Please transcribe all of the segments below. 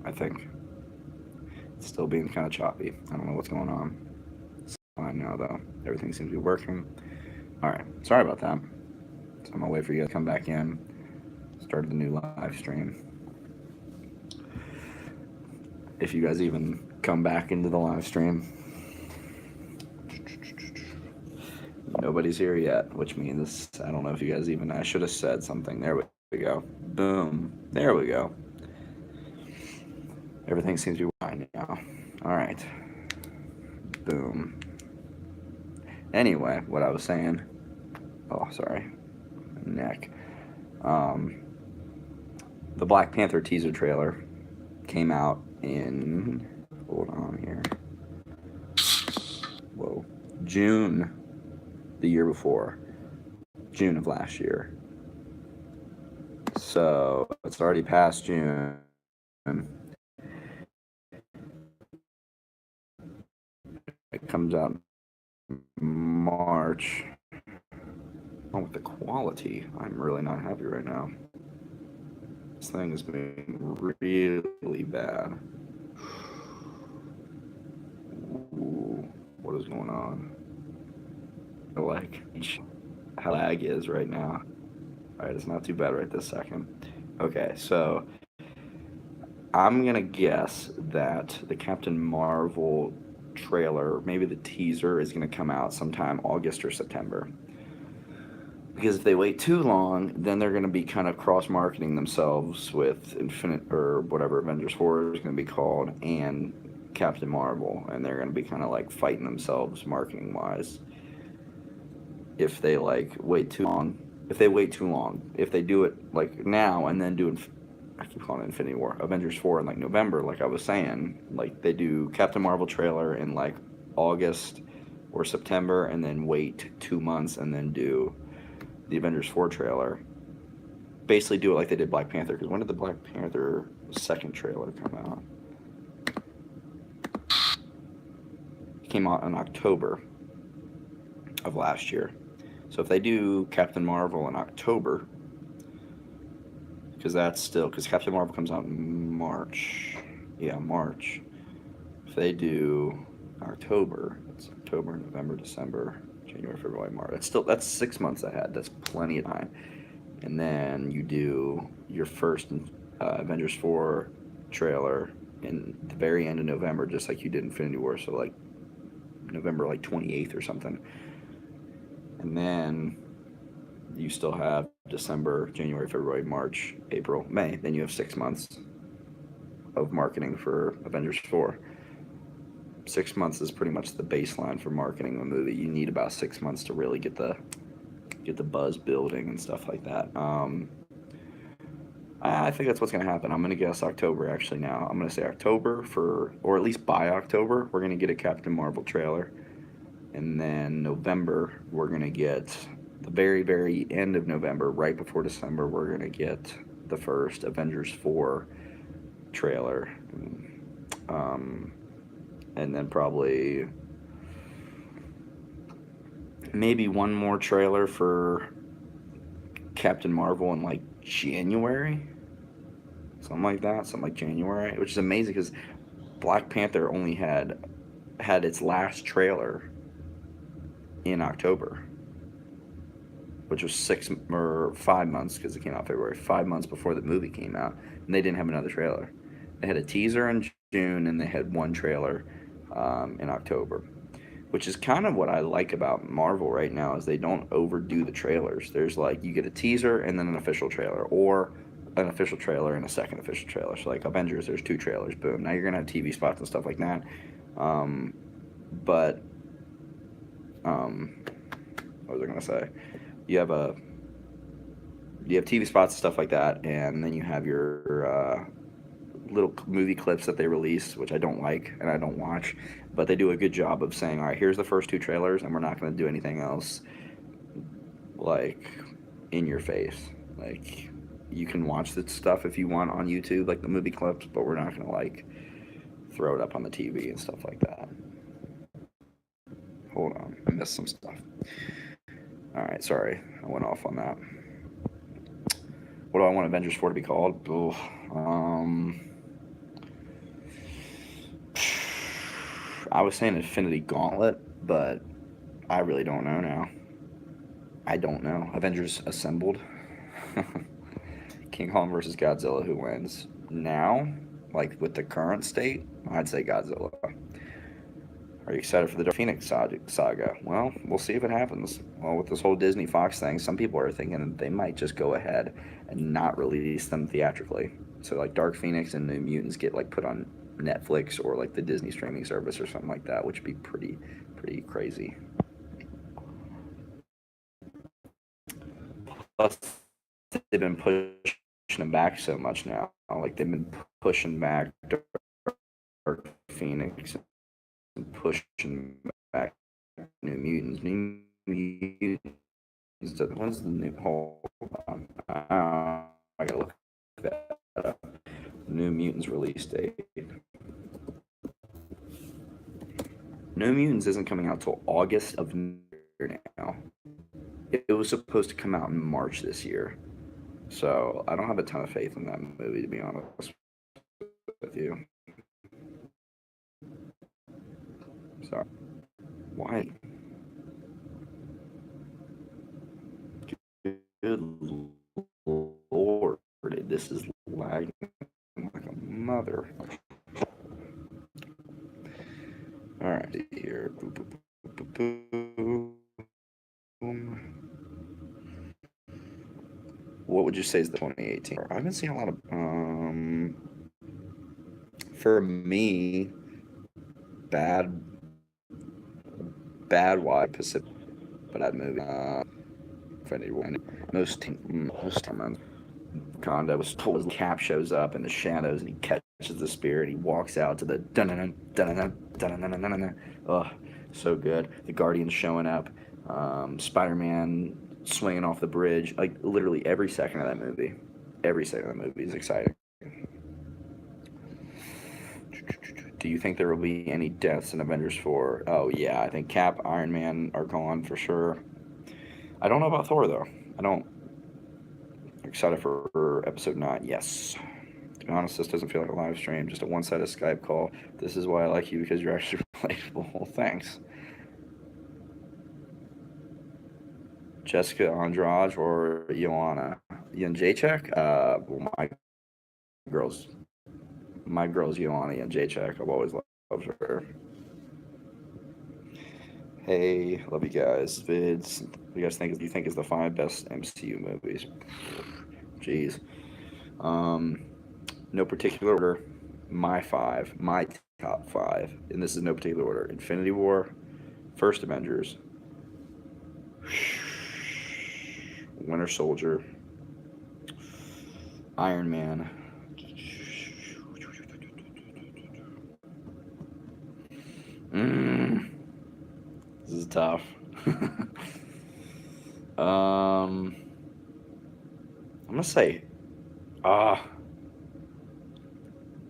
I think it's still being kind of choppy. I don't know what's going on. It's fine now though. Everything seems to be working. All right. Sorry about that. So I'm gonna wait for you to come back in. Started the new live stream. If you guys even come back into the live stream, nobody's here yet, which means I don't know if you guys even. I should have said something. There we go. Boom. There we go. Everything seems to be fine now. All right. Boom. Anyway, what I was saying. Oh, sorry. Neck. Um, the Black Panther teaser trailer came out in. Hold on here. Whoa. June the year before. June of last year. So it's already past June. It comes out March. Oh, with the quality, I'm really not happy right now. This thing is being really bad. Ooh, what is going on? Like how lag is right now. All right, it's not too bad right this second. Okay, so I'm gonna guess that the Captain Marvel trailer, maybe the teaser, is gonna come out sometime August or September. Because if they wait too long, then they're going to be kind of cross-marketing themselves with Infinite or whatever Avengers 4 is going to be called and Captain Marvel, and they're going to be kind of like fighting themselves marketing-wise. If they like wait too long, if they do it like now and then do I keep calling it Infinity War, Avengers 4 in like November, like I was saying, like they do Captain Marvel trailer in like August or September, and then wait 2 months and then do the Avengers 4 trailer. Basically do it like they did Black Panther, because when did the Black Panther second trailer come out? It came out in October of last year. So if they do Captain Marvel in October, because Captain Marvel comes out in March. Yeah, March. If they do October, it's October, November, December, January, February, March. That's 6 months ahead. That's plenty of time. And then you do your first Avengers 4 trailer in the very end of November, just like you did Infinity War. So like November like 28th or something. And then you still have December, January, February, March, April, May. Then you have 6 months of marketing for Avengers 4. 6 months is pretty much the baseline for marketing a movie. You need about 6 months to really get the buzz building and stuff like that. I think that's what's going to happen. I'm going to guess October actually now. I'm going to say October or at least by October, we're going to get a Captain Marvel trailer. And then November, we're going to get the very, very end of November, right before December, we're going to get the first Avengers 4 trailer. And then probably maybe one more trailer for Captain Marvel in like January, something like that, something like January, which is amazing because Black Panther only had its last trailer in October, which was 5 months because it came out February, 5 months before the movie came out, and they didn't have another trailer. They had a teaser in June and they had one trailer in October, which is kind of what I like about Marvel right now is they don't overdo the trailers. There's like you get a teaser and then an official trailer, or an official trailer and a second official trailer. So like Avengers, there's 2 trailers. Boom. Now you're gonna have TV spots and stuff like that. But what was I gonna say? You have TV spots and stuff like that, and then you have your little movie clips that they release, which I don't like and I don't watch, but they do a good job of saying, all right, here's the first 2 trailers, and we're not going to do anything else like in your face. Like you can watch the stuff if you want on YouTube, like the movie clips, but we're not going to like throw it up on the TV and stuff like that. Hold on, I missed some stuff. All right, sorry, I went off on that. What do I want Avengers 4 to be called? I was saying Infinity Gauntlet, but I really don't know now. I don't know. Avengers Assembled. King Kong versus Godzilla, who wins? Now, like with the current state, I'd say Godzilla. Are you excited for the Dark Phoenix saga? Well, we'll see if it happens. Well, with this whole Disney Fox thing, some people are thinking they might just go ahead and not release them theatrically. So like Dark Phoenix and New Mutants get like put on Netflix or like the Disney streaming service or something like that, which would be pretty crazy. Plus, they've been pushing them back so much now. Like they've been pushing back Dark Phoenix and pushing back New Mutants. New Mutants. When's the new? Hold on. I gotta look that up. New Mutants release date. New Mutants isn't coming out till August of now. It was supposed to come out in March this year. So I don't have a ton of faith in that movie, to be honest with you. Sorry. Why? Good Lord, this is lagging like a mother. All right, here. What would you say is the 2018? I've been seeing a lot of for me, bad wide Pacific, bad movie. Most times, Conda was told Cap shows up in the shadows and he catches the spear and he walks out to the dun dun dun. Oh, so good. The Guardians showing up, Spider-Man swinging off the bridge. Like literally every second of that movie is exciting. Do you think there will be any deaths in Avengers 4? Oh yeah, I think Cap, Iron Man are gone for sure. I don't know about Thor though. I don't. Excited for episode 9. Yes. To be honest, this doesn't feel like a live stream, just a one-sided Skype call. This is why I like you, because you're actually relatable. Thanks. Jessica Andrade or Joanna Jędrzejczyk? Well, my girl's Joanna Jędrzejczyk. I've always loved her. Hey, love you guys. Vids. What do you guys think? Do you think is the 5 best MCU movies? Jeez. No particular order. My top 5, and this is no particular order: Infinity War, First Avengers, Winter Soldier, Iron Man, this is tough. I'm gonna say,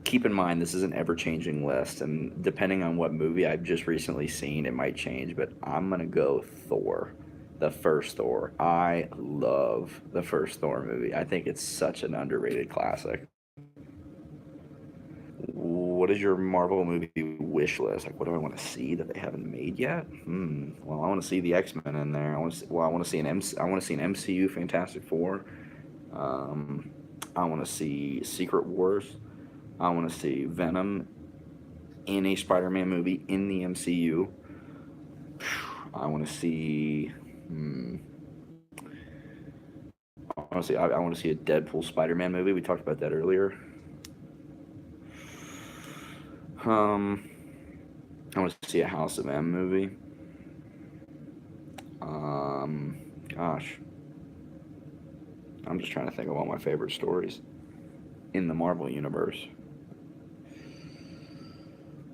keep in mind this is an ever-changing list, and depending on what movie I've just recently seen, it might change. But I'm gonna go Thor, the first Thor. I love the first Thor movie. I think it's such an underrated classic. What is your Marvel movie wish list? Like, what do I want to see that they haven't made yet? Well, I want to see the X-Men in there. I want to see an MCU Fantastic Four. I want to see Secret Wars. I want to see Venom in a Spider-Man movie in the MCU. I want to see. I want to see a Deadpool Spider-Man movie. We talked about that earlier. I want to see a House of M movie. Gosh, I'm just trying to think of all my favorite stories in the Marvel universe.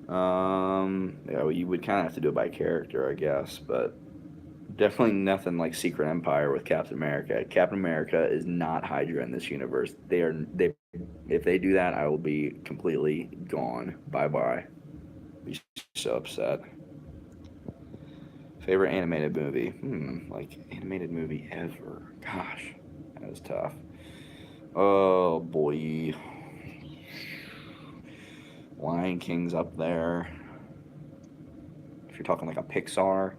Yeah, well, you would kind of have to do it by character, I guess, but definitely nothing like Secret Empire with Captain America. Captain America is not Hydra in this universe. If they do that, I will be completely gone. Bye. Be so upset. Favorite animated movie? Like animated movie ever. Gosh, that is tough. Oh boy. Lion King's up there. you're talking like a Pixar,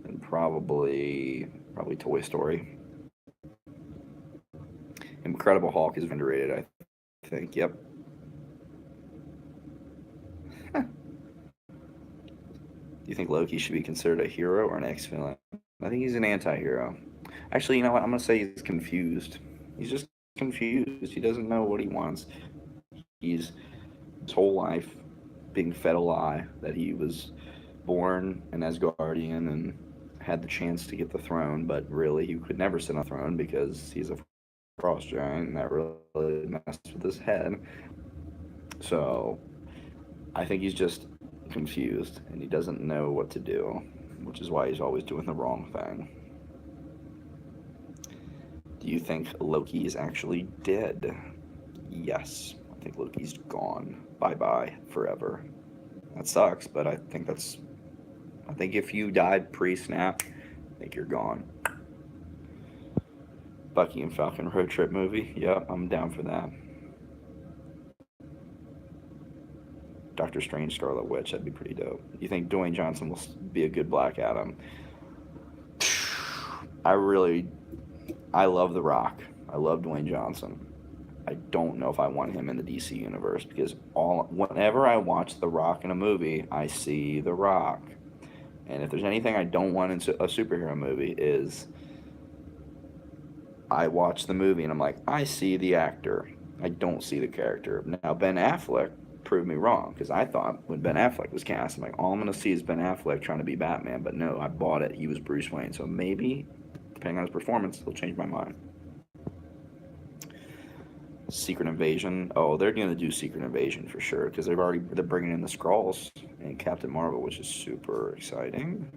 then probably Toy Story. Incredible Hulk is underrated, I think. Yep. Do you think Loki should be considered a hero or an ex-villain? I think he's an anti-hero. Actually, you know what? I'm gonna say he's confused. He's just confused. He doesn't know what he wants. He's his whole life being fed a lie that he was born an Asgardian and had the chance to get the throne, but really he could never sit on the throne because he's a frost giant, and that really messed with his head. So I think he's just confused and he doesn't know what to do, which is why he's always doing the wrong thing. Do you think Loki is actually dead? Yes. I think Loki's gone. Bye-bye forever. That sucks, but I think if you died pre-snap, I think you're gone. Bucky and Falcon road trip movie. Yep, I'm down for that. Doctor Strange, Scarlet Witch, that'd be pretty dope. You think Dwayne Johnson will be a good Black Adam? I love The Rock. I love Dwayne Johnson. I don't know if I want him in the DC universe because whenever I watch The Rock in a movie, I see The Rock. And if there's anything I don't want in a superhero movie is I watch the movie and I'm like, I see the actor. I don't see the character. Now, Ben Affleck proved me wrong because I thought when Ben Affleck was cast, I'm like, all I'm going to see is Ben Affleck trying to be Batman. But no, I bought it. He was Bruce Wayne. So maybe, depending on his performance, he'll change my mind. Secret Invasion. Oh, they're going to do Secret Invasion for sure because they're bringing in the Skrulls and Captain Marvel, which is super exciting.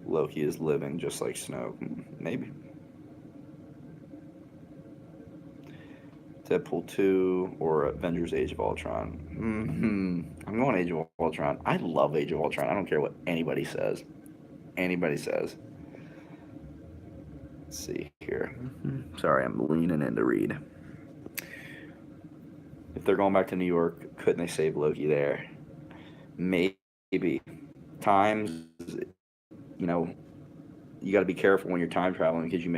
Loki is living just like Snoke. Maybe. Deadpool 2 or Avengers Age of Ultron. I'm going Age of Ultron. I love Age of Ultron. I don't care what anybody says. Let's see here. Sorry, I'm leaning in to read. If they're going back to New York, couldn't they save Loki there? Maybe. Times, you got to be careful when you're time traveling because you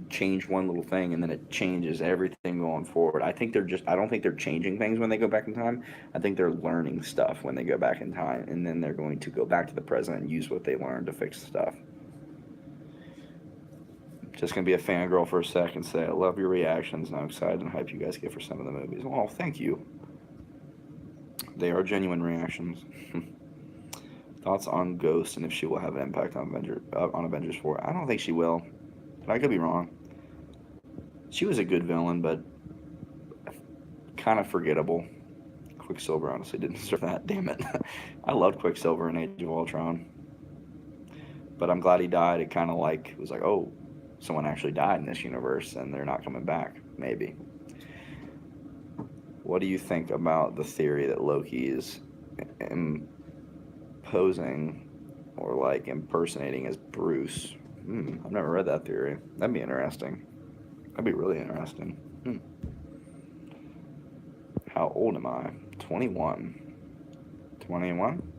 change one little thing and then it changes everything going forward. I don't think they're changing things when they go back in time. I think they're learning stuff when they go back in time, and then they're going to go back to the present and use what they learned to fix stuff. Just going to be a fangirl for a second, say, I love your reactions, and I'm excited and hype you guys get for some of the movies. Well, thank you. They are genuine reactions. Thoughts on Ghost and if she will have an impact on Avengers 4? I don't think she will, but I could be wrong. She was a good villain, but kind of forgettable. Quicksilver honestly didn't deserve that. Damn it. I loved Quicksilver in Age of Ultron, but I'm glad he died. It kind of was like, oh, someone actually died in this universe and they're not coming back. Maybe. What do you think about the theory that Loki is posing or impersonating as Bruce? I've never read that theory. That'd be interesting. That'd be really interesting. How old am I? 21. 21?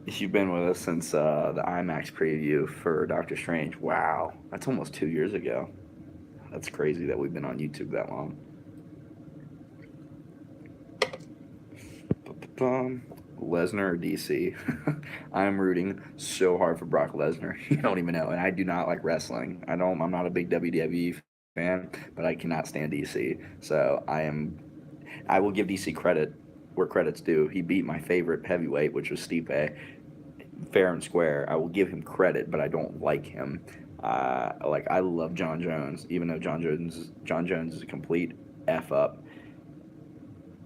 You've been with us since the IMAX preview for Doctor Strange. Wow, that's almost 2 years ago. That's crazy that we've been on YouTube that long. Lesnar or DC? I'm rooting so hard for Brock Lesnar. You don't even know. And I do not like wrestling. I'm not a big WWE fan, but I cannot stand DC. So I will give DC credit where credit's due. He beat my favorite heavyweight, which was Stipe, fair and square. I will give him credit, but I don't like him. I love John Jones, even though John Jones is a complete F up.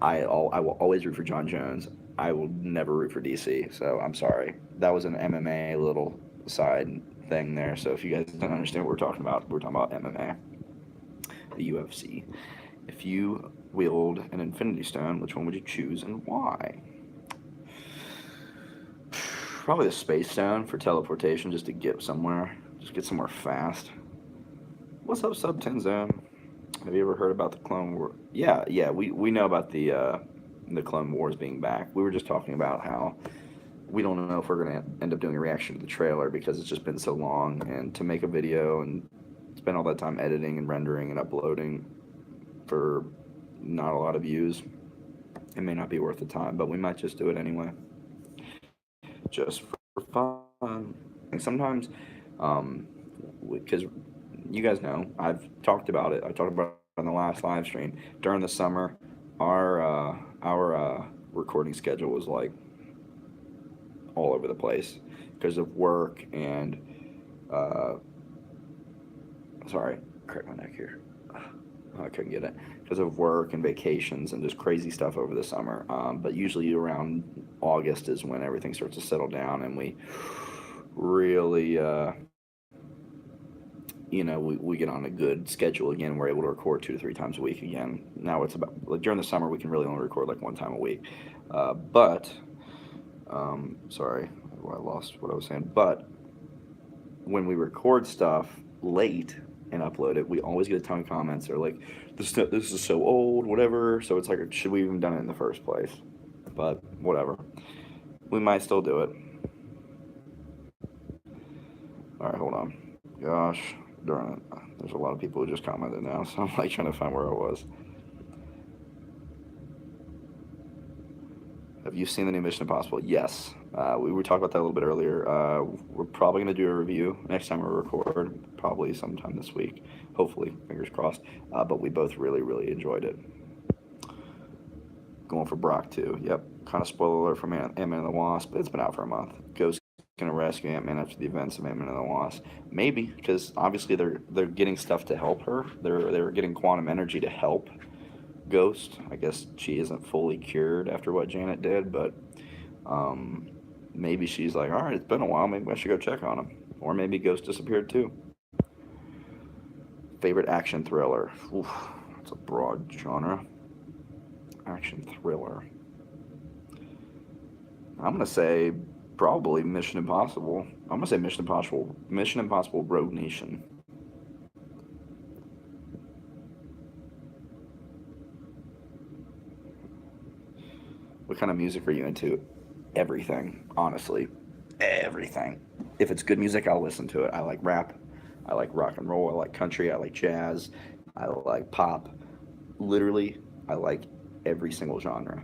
I will always root for John Jones. I will never root for DC, so I'm sorry. That was an MMA little side thing there, so if you guys don't understand what we're talking about MMA, the UFC. If you wield an Infinity Stone, which one would you choose and why? Probably the Space Stone for teleportation, just to get somewhere fast. What's up, Sub 10 Zone? Have you ever heard about the Clone War? Yeah, yeah, we know about the Clone Wars being back. We were just talking about how we don't know if we're gonna end up doing a reaction to the trailer because it's just been so long, and to make a video and spend all that time editing and rendering and uploading for not a lot of views, it may not be worth the time. But we might just do it anyway, just for fun. And sometimes, because you guys know, I've talked about it. I talked about it on the last live stream. During the summer, our recording schedule was like all over the place because of work and sorry, crack my neck here. I couldn't get it because of work and vacations and just crazy stuff over the summer. But usually around August is when everything starts to settle down and we really, we get on a good schedule again. We're able to record 2 to 3 times a week again. Now it's about, like, during the summer we can really only record like 1 time a week. Sorry, I lost what I was saying. But when we record stuff late and upload it, we always get a ton of comments. They're like, this is so old, whatever. So it's like, should we even done it in the first place? But whatever. We might still do it. All right, hold on. Gosh, darn it. There's a lot of people who just commented now, so I'm like trying to find where I was. Have you seen the new Mission Impossible? Yes. We were talking about that a little bit earlier. We're probably going to do a review next time we record, probably sometime this week. Hopefully, fingers crossed. But we both really, really enjoyed it. Going for Brock, too. Yep. Kind of spoiler alert from Ant-Man and the Wasp. It's been out for a month. Ghost going to rescue Ant-Man after the events of Ant-Man and the Wasp. Maybe, because obviously they're getting stuff to help her. They're getting quantum energy to help Ghost. I guess she isn't fully cured after what Janet did, but maybe she's like, all right, it's been a while, maybe I should go check on him. Or maybe Ghost disappeared too. Favorite action thriller? Oof, that's a broad genre. Action thriller. I'm gonna say probably Mission Impossible. I'm gonna say Mission Impossible Rogue Nation. What kind of music are you into? Everything, honestly. Everything. If it's good music, I'll listen to it. I like rap. I like rock and roll. I like country. I like jazz. I like pop. Literally, I like every single genre.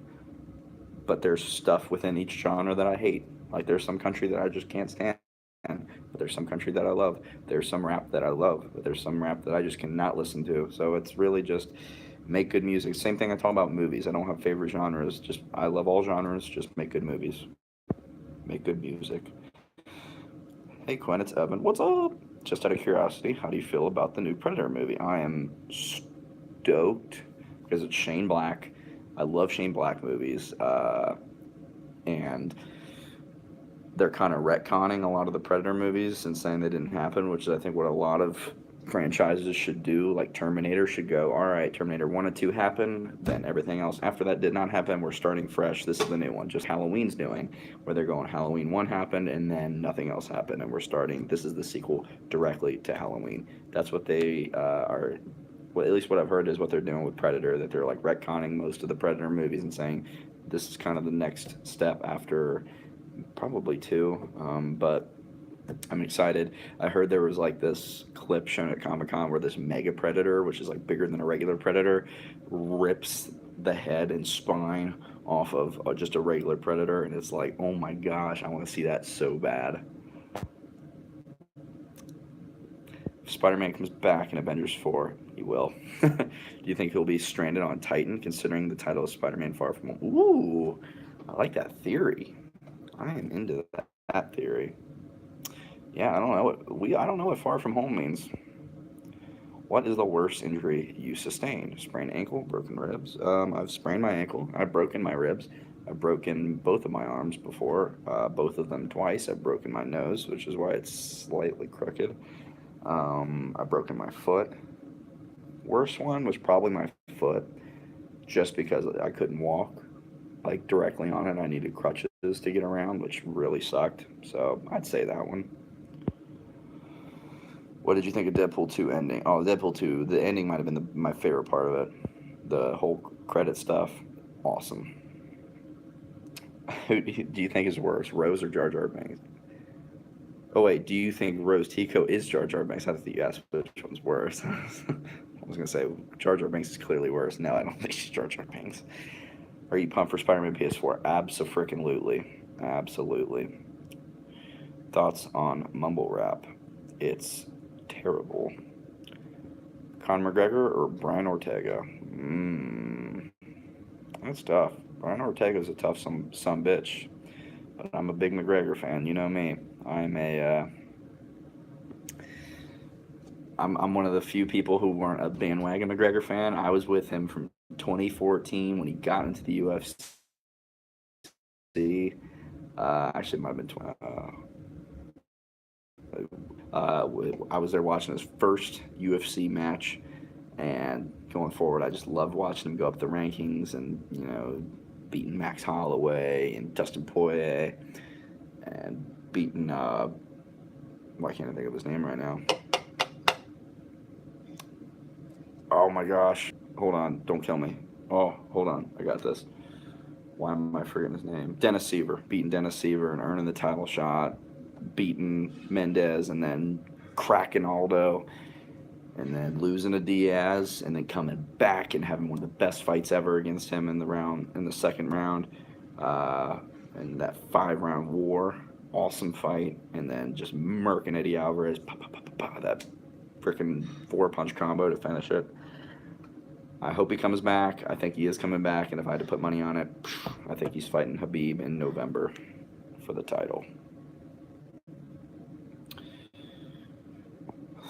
But there's stuff within each genre that I hate. Like, there's some country that I just can't stand. But there's some country that I love. There's some rap that I love. But there's some rap that I just cannot listen to. So it's really just make good music. Same thing I talk about movies. I don't have favorite genres. Just I love all genres. Just make good movies. Make good music. Hey Quinn, it's Evan. What's up? Just out of curiosity, how do you feel about the new Predator movie? I am stoked because it's Shane Black. I love Shane Black movies. And they're kind of retconning a lot of the Predator movies and saying they didn't happen, which is I think what a lot of franchises should do. Like Terminator should go, all right, Terminator 1 and 2 happened, then everything else after that did not happen. We're starting fresh. This is the new one. Just Halloween's doing, where they're going, Halloween 1 happened and then nothing else happened, and we're starting, this is the sequel directly to Halloween. That's what they are, well, at least what I've heard is what they're doing with Predator, that they're like retconning most of the Predator movies and saying this is kind of the next step after probably 2, but I'm excited. I heard there was like this clip shown at Comic-Con where this mega predator, which is like bigger than a regular predator, rips the head and spine off of just a regular predator, and it's like, oh my gosh, I want to see that so bad. If Spider-Man comes back in Avengers 4, he will. Do you think he'll be stranded on Titan, considering the title is Spider-Man Far From Home? Ooh, I like that theory. I am into that theory. Yeah, I don't know. I don't know what Far From Home means. What is the worst injury you sustained? Sprained ankle, broken ribs. I've sprained my ankle. I've broken my ribs. I've broken both of my arms before. Both of them twice. I've broken my nose, which is why it's slightly crooked. I've broken my foot. Worst one was probably my foot, just because I couldn't walk like directly on it. I needed crutches to get around, which really sucked. So I'd say that one. What did you think of Deadpool 2 ending? Oh, Deadpool 2, the ending might have been my favorite part of it. The whole credit stuff, awesome. Who do you think is worse, Rose or Jar Jar Binks? Oh wait, do you think Rose Tico is Jar Jar Binks? I thought you asked which one's worse. I was gonna say Jar Jar Binks is clearly worse. No, I don't think she's Jar Jar Binks. Are you pumped for Spider-Man PS4? Abso-freaking-lutely. Absolutely. Thoughts on Mumble Rap? It's terrible. Conor McGregor or Brian Ortega? That's tough. Brian Ortega's a tough some bitch. But I'm a big McGregor fan. You know me. I'm one of the few people who weren't a bandwagon McGregor fan. I was with him from 2014 when he got into the UFC. Actually, it might have been 20. I was there watching his first UFC match, and going forward, I just loved watching him go up the rankings and, beating Max Holloway and Dustin Poirier and beating, why can't I think of his name right now? Oh my gosh. Hold on. Don't kill me. Oh, hold on. I got this. Why am I forgetting his name? Dennis Seaver. Beating Dennis Seaver and earning the title shot. Beating Mendez and then cracking Aldo. And then losing to Diaz. And then coming back and having one of the best fights ever against him in the second round. And that 5-round war. Awesome fight. And then just murking Eddie Alvarez. That freaking 4-punch combo to finish it. I hope he comes back. I think he is coming back, and if I had to put money on it, I think he's fighting Khabib in November for the title.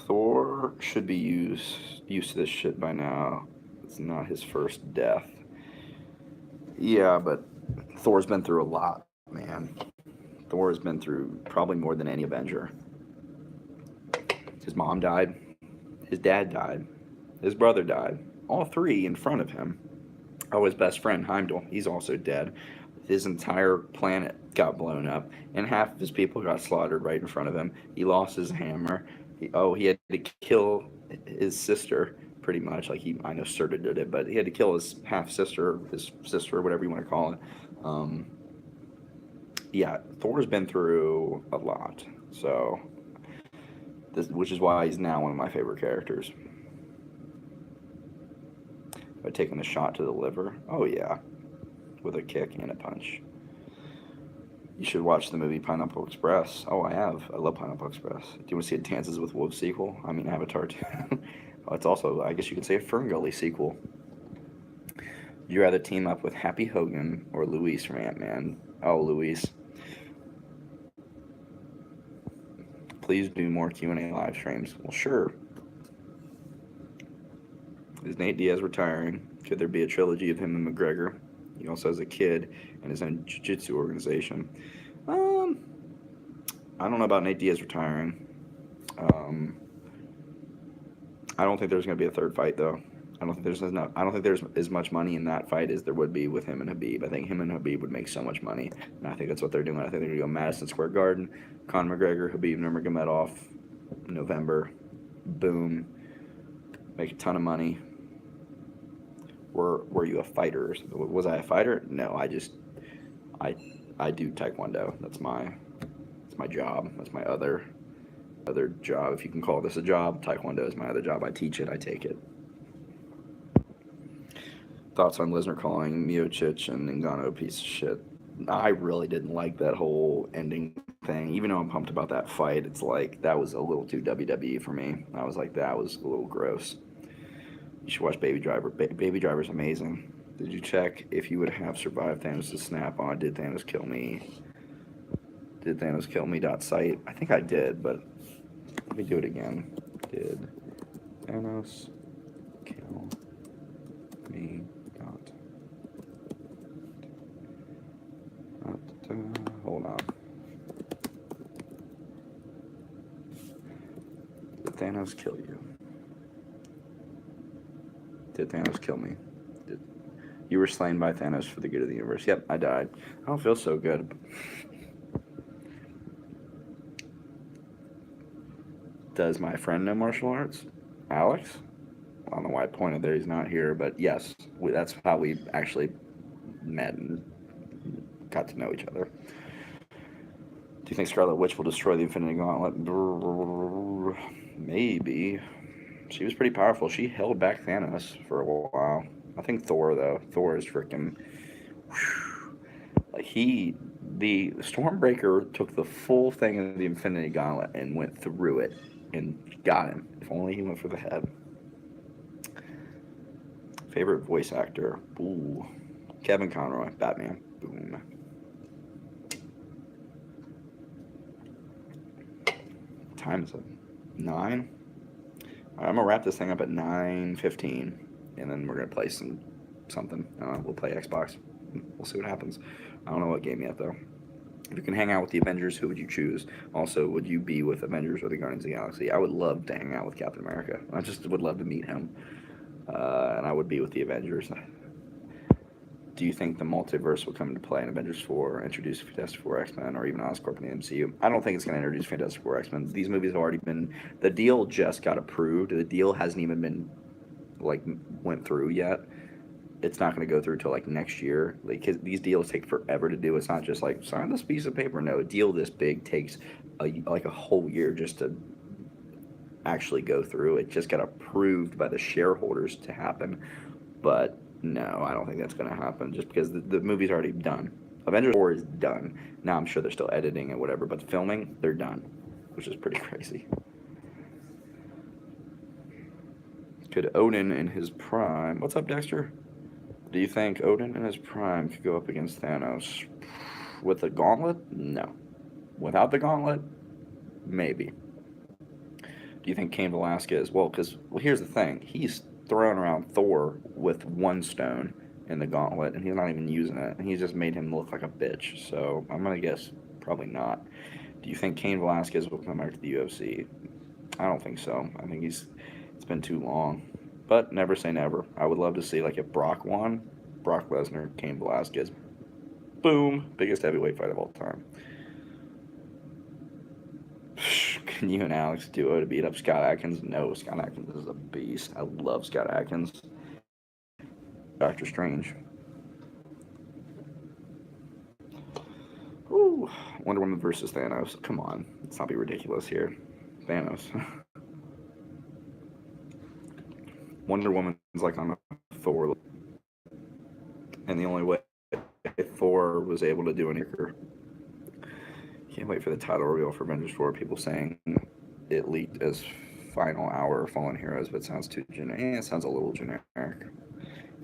Thor should be used to this shit by now. It's not his first death. Yeah, but Thor's been through a lot, man. Thor has been through probably more than any Avenger. His mom died. His dad died. His brother died. All three in front of him. Oh, his best friend, Heimdall, he's also dead. His entire planet got blown up, and half of his people got slaughtered right in front of him. He lost his hammer. He had to kill his sister, pretty much. Like, I know Surtur did it, but he had to kill his half-sister, his sister, whatever you want to call it. Yeah, Thor's been through a lot. So, which is why he's now one of my favorite characters. By taking a shot to the liver? Oh, yeah. With a kick and a punch. You should watch the movie Pineapple Express. Oh, I have. I love Pineapple Express. Do you want to see a Dances with Wolves sequel? I mean, Avatar 2. Oh, it's also, I guess you could say, a Ferngully sequel. Would you rather team up with Happy Hogan or Luis from Ant-Man? Oh, Luis. Please do more Q&A live streams. Well, sure. Is Nate Diaz retiring? Could there be a trilogy of him and McGregor? He also has a kid and his own jiu-jitsu organization. I don't know about Nate Diaz retiring. I don't think there's going to be a third fight, though. I don't think there's as much money in that fight as there would be with him and Khabib. I think him and Khabib would make so much money, and I think that's what they're doing. I think they're going to go Madison Square Garden, Conor McGregor, Khabib Nurmagomedov, November, boom, make a ton of money. Were you a fighter? Was I a fighter? No, I do Taekwondo. That's my job. That's my other job. If you can call this a job, Taekwondo is my other job. I teach it. I take it. Thoughts on Lesnar calling Miocic and Ngannou a piece of shit? I really didn't like that whole ending thing. Even though I'm pumped about that fight, it's like that was a little too WWE for me. I was like, that was a little gross. You should watch Baby Driver. Baby Driver's amazing. Did you check if you would have survived Thanos' snap on Did Thanos Kill Me? Did Thanos Kill Me? .site? I think I did, but let me do it again. Did Thanos kill me? Hold on. Did Thanos kill you? Did Thanos kill me? You were slain by Thanos for the good of the universe. Yep, I died. I don't feel so good. Does my friend know martial arts? Alex? I don't know why I pointed there. He's not here, but yes, that's how we actually met and got to know each other. Do you think Scarlet Witch will destroy the Infinity Gauntlet? Maybe. She was pretty powerful. She held back Thanos for a while. I think Thor, though. Thor is freaking. Like, the Stormbreaker took the full thing of the Infinity Gauntlet and went through it and got him. If only he went for the head. Favorite voice actor? Ooh. Kevin Conroy, Batman. Boom. What time is it? 9? All right, I'm gonna wrap this thing up at 9:15, and then we're gonna play something. We'll play Xbox. We'll see what happens. I don't know what game yet though. If you can hang out with the Avengers, who would you choose? Also, would you be with Avengers or the Guardians of the Galaxy? I would love to hang out with Captain America. I just would love to meet him. And I would be with the Avengers. Do you think the multiverse will come into play in Avengers 4, introduce Fantastic Four, X-Men, or even Oscorp in the MCU? I don't think it's going to introduce Fantastic Four, X-Men. These movies have already been... The deal just got approved. The deal hasn't even been, went through yet. It's not going to go through till, next year. These deals take forever to do. It's not just, sign this piece of paper. No, a deal this big takes, a whole year just to actually go through. It just got approved by the shareholders to happen. But... no, I don't think that's going to happen just because the movie's already done. Avengers 4 is done. Now I'm sure they're still editing and whatever, but the filming, they're done, which is pretty crazy. Could Odin in his prime... What's up, Dexter? Do you think Odin in his prime could go up against Thanos? With the gauntlet? No. Without the gauntlet? Maybe. Do you think Cain Velasquez... Well, here's the thing. He's throwing around Thor with one stone in the gauntlet, and he's not even using it, and he's just made him look like a bitch. So I'm gonna guess probably not. Do you think Cain Velasquez will come back to the UFC? I don't think so. I think it's been too long, but never say never. I would love to see if Brock won, Brock Lesnar, Cain Velasquez, boom, biggest heavyweight fight of all time. Can you and Alex duo to beat up Scott Adkins? No, Scott Adkins is a beast. I love Scott Adkins. Doctor Strange. Ooh, Wonder Woman versus Thanos. Come on, let's not be ridiculous here. Thanos. Wonder Woman's on a Thor, and the only way Thor was able to do anything. Can't wait for the title reveal for Avengers 4. People saying it leaked as final hour Fallen Heroes, but it sounds too generic. It sounds a little generic.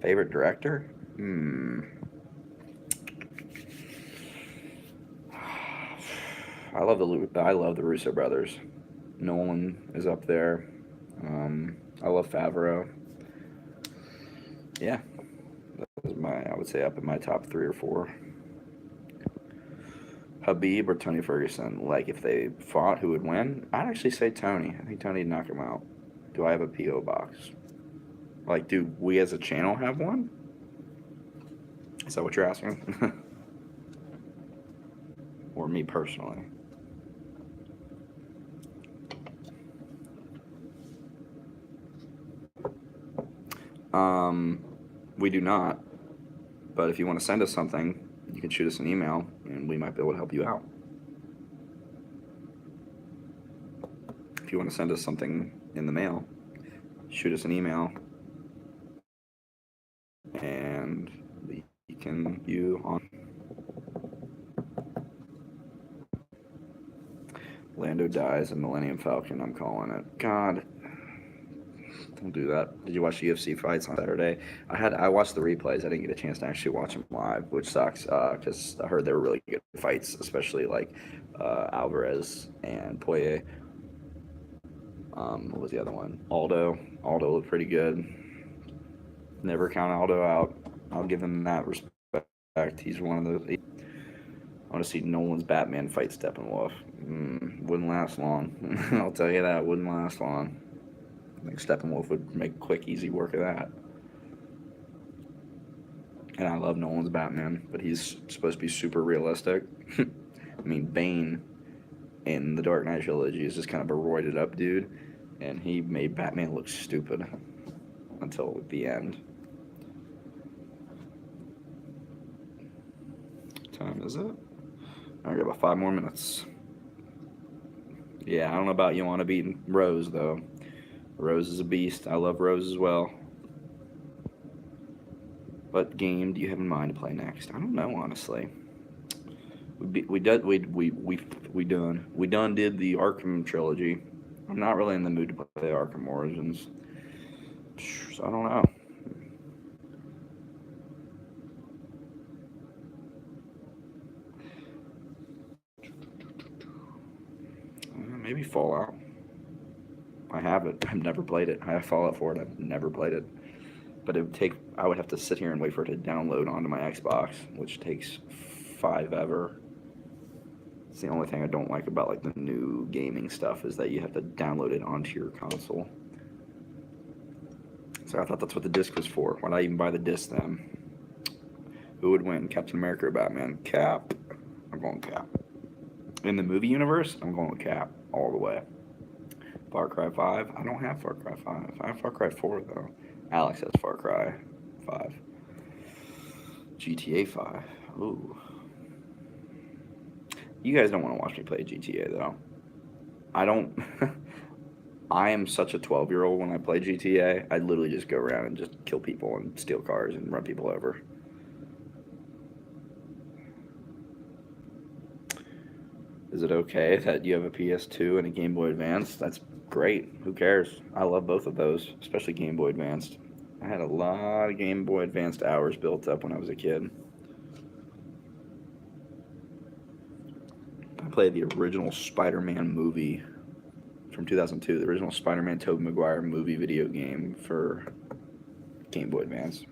Favorite director? I love the Russo brothers. Nolan is up there. I love Favreau. Yeah, that was I would say up in my top 3 or 4. Habib or Tony Ferguson? If they fought, who would win? I'd actually say Tony. I think Tony'd knock him out. Do I have a P.O. box? Do we as a channel have one? Is that what you're asking? Or me personally? We do not. But if you want to send us something, you can shoot us an email, and we might be able to help you out. If you want to send us something in the mail, shoot us an email, and we can you on. Lando dies in Millennium Falcon. I'm calling it. God, don't do that. Did you watch the UFC fights on Saturday? I watched the replays. I didn't get a chance to actually watch them live, which sucks because I heard they were really good fights, especially Alvarez and Poirier. What was the other one? Aldo looked pretty good. Never count Aldo out. I'll give him that respect. He's one of those. I want to see Nolan's Batman fight Steppenwolf. Wouldn't last long. I'll tell you that. Wouldn't last long. I think Steppenwolf would make quick, easy work of that. And I love Nolan's Batman, but he's supposed to be super realistic. I mean, Bane in the Dark Knight trilogy is just kind of a roided up dude, and he made Batman look stupid until the end. What time is it? I got about 5 more minutes. Yeah, I don't know about you want to beat Rose though. Rose is a beast. I love Rose as well. What game do you have in mind to play next? I don't know, honestly. We done did the Arkham trilogy. I'm not really in the mood to play Arkham Origins, so I don't know. Maybe Fallout. I have it. I've never played it. I have Fallout 4 and I've never played it. But I would have to sit here and wait for it to download onto my Xbox, which takes forever. It's the only thing I don't like about like the new gaming stuff is that you have to download it onto your console. So I thought that's what the disc was for. Why'd I even buy the disc then? Who would win, Captain America or Batman? Cap. I'm going Cap. In the movie universe, I'm going with Cap all the way. Far Cry 5. I don't have Far Cry 5. I have Far Cry 4 though. Alex has Far Cry 5. GTA 5. Ooh. You guys don't want to watch me play GTA though. I don't. I am such a 12-year-old when I play GTA. I literally just go around and just kill people and steal cars and run people over. Is it okay that you have a PS2 and a Game Boy Advance? That's great. Who cares? I love both of those, especially Game Boy Advanced. I had a lot of Game Boy Advanced hours built up when I was a kid. I played the original Spider-Man movie from 2002, the original Spider-Man Tobey Maguire movie video game for Game Boy Advance.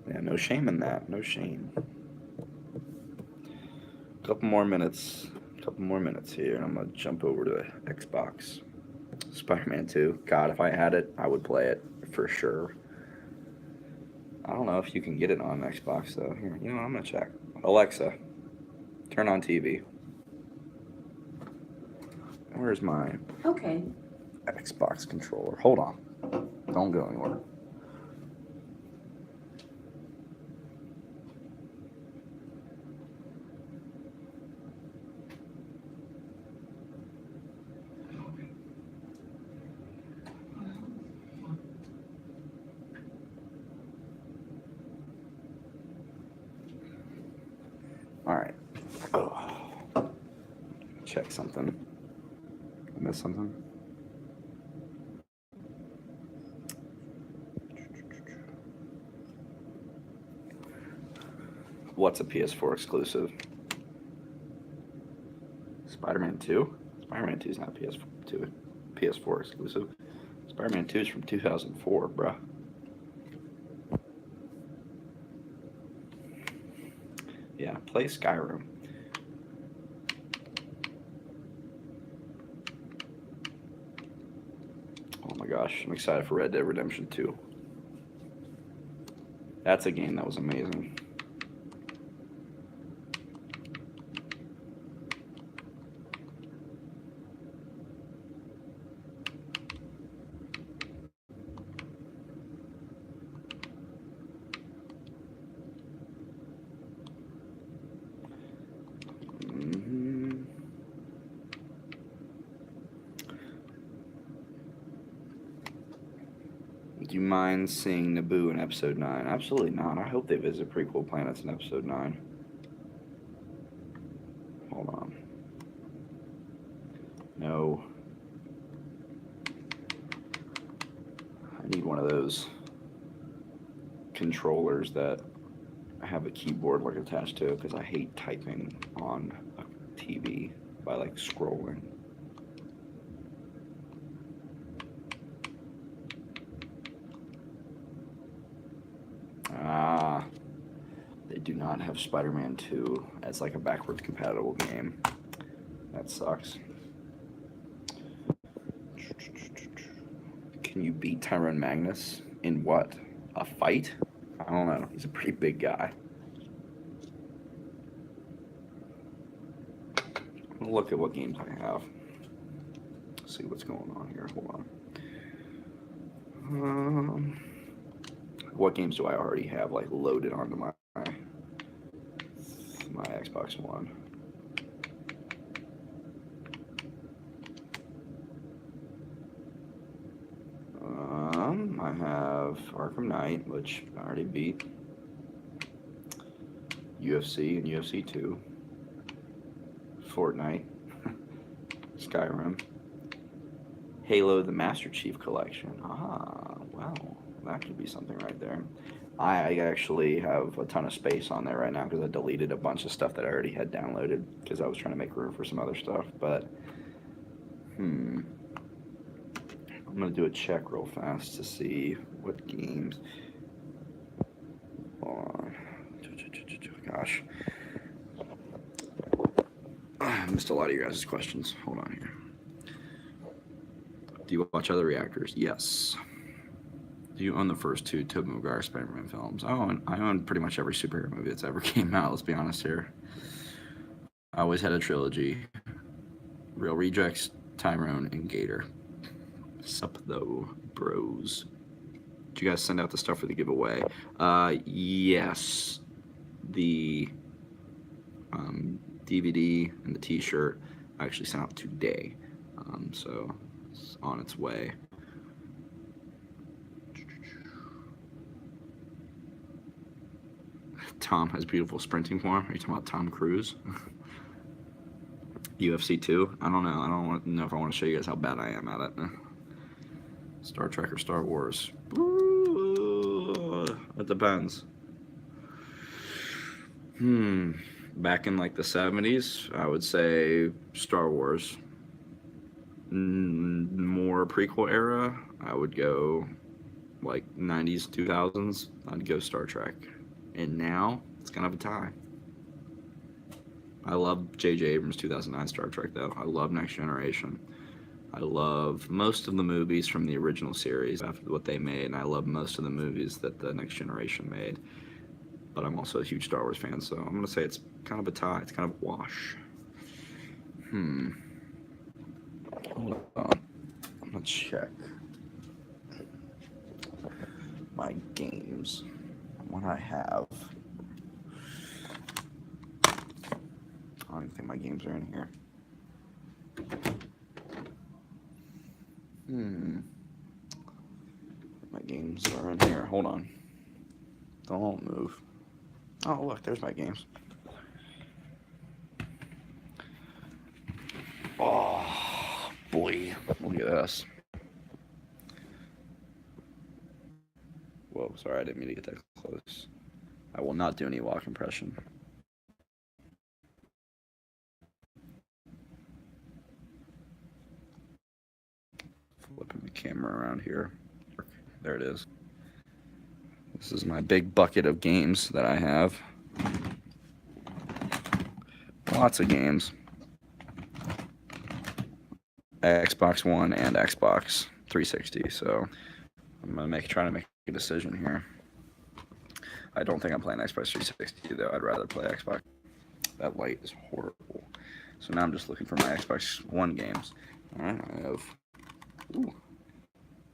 Yeah, no shame in that. No shame. Couple more minutes here, and I'm gonna jump over to Xbox. Spider-Man 2. God, if I had it, I would play it for sure. I don't know if you can get it on Xbox though. Here, you know what, I'm gonna check. Alexa, turn on TV. Where's my Xbox controller? Hold on. Don't go anywhere. All right. Oh. Check something. I missed something? What's a PS4 exclusive? Spider-Man 2? Spider-Man 2 is not PS4 exclusive. Spider-Man 2 is from 2004, bruh. Yeah, play Skyrim. Oh my gosh, I'm excited for Red Dead Redemption 2. That's a game that was amazing. Do you mind seeing Naboo in episode 9? Absolutely not. I hope they visit prequel planets in episode 9. Hold on. No. I need one of those controllers that have a keyboard like attached to it because I hate typing on a TV by like scrolling. They do not have Spider-Man 2 as like a backwards compatible game. That sucks. Can you beat Tyrone Magnus in what? A fight? I don't know. He's a pretty big guy. look at what games I have. See what's going on here. Hold on. What games do I already have like loaded onto my Xbox One? I have Arkham Knight, which I already beat. UFC and UFC 2. Fortnite. Skyrim. Halo the Master Chief Collection. Ah, wow. That could be something right there. I actually have a ton of space on there right now because I deleted a bunch of stuff that I already had downloaded because I was trying to make room for some other stuff. But, I'm going to do a check real fast to see what games. Hold on. Gosh. I missed a lot of your guys' questions. Hold on here. Do you watch other reactors? Yes. Do you own the first 2 Tobey Maguire Spider-Man films? I own pretty much every superhero movie that's ever came out, let's be honest here. I always had a trilogy. Real Rejects, Tyrone, and Gator. Sup though, bros. Did you guys send out the stuff for the giveaway? Yes. The DVD and the t-shirt I actually sent out today. So it's on its way. Tom has beautiful sprinting form. Are you talking about Tom Cruise? UFC 2? I don't know. I don't know if I want to show you guys how bad I am at it. Star Trek or Star Wars? It depends. Back in like the 70s, I would say Star Wars. More prequel era, I would go like 90s, 2000s, I'd go Star Trek. And now, it's kind of a tie. I love J.J. Abrams' 2009 Star Trek, though. I love Next Generation. I love most of the movies from the original series, after what they made, and I love most of the movies that the Next Generation made. But I'm also a huge Star Wars fan, so I'm going to say it's kind of a tie. It's kind of a wash. Hold on. I'm going to check my games. What I have. I don't even think my games are in here. My games are in here. Hold on. Don't move. Oh, look, there's my games. Oh, boy. Look at this. Whoa, sorry, I didn't mean to get that close. I will not do any walk impression. Flipping the camera around here. There it is. This is my big bucket of games that I have. Lots of games. Xbox One and Xbox 360, so I'm gonna try to make a decision here. I don't think I'm playing Xbox 360 though. I'd rather play Xbox. That light is horrible. So now I'm just looking for my Xbox One games. All right, I have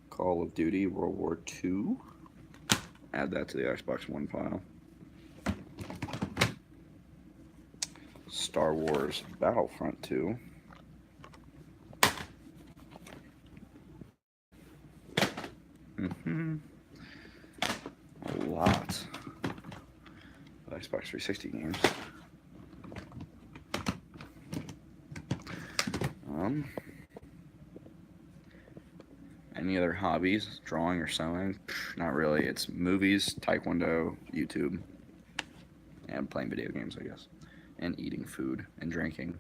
Call of Duty World War II. Add that to the Xbox One file. Star Wars Battlefront 2. A lot of Xbox 360 games. Any other hobbies? Drawing or sewing? Not really. It's movies, taekwondo, YouTube, and playing video games, I guess, and eating food and drinking.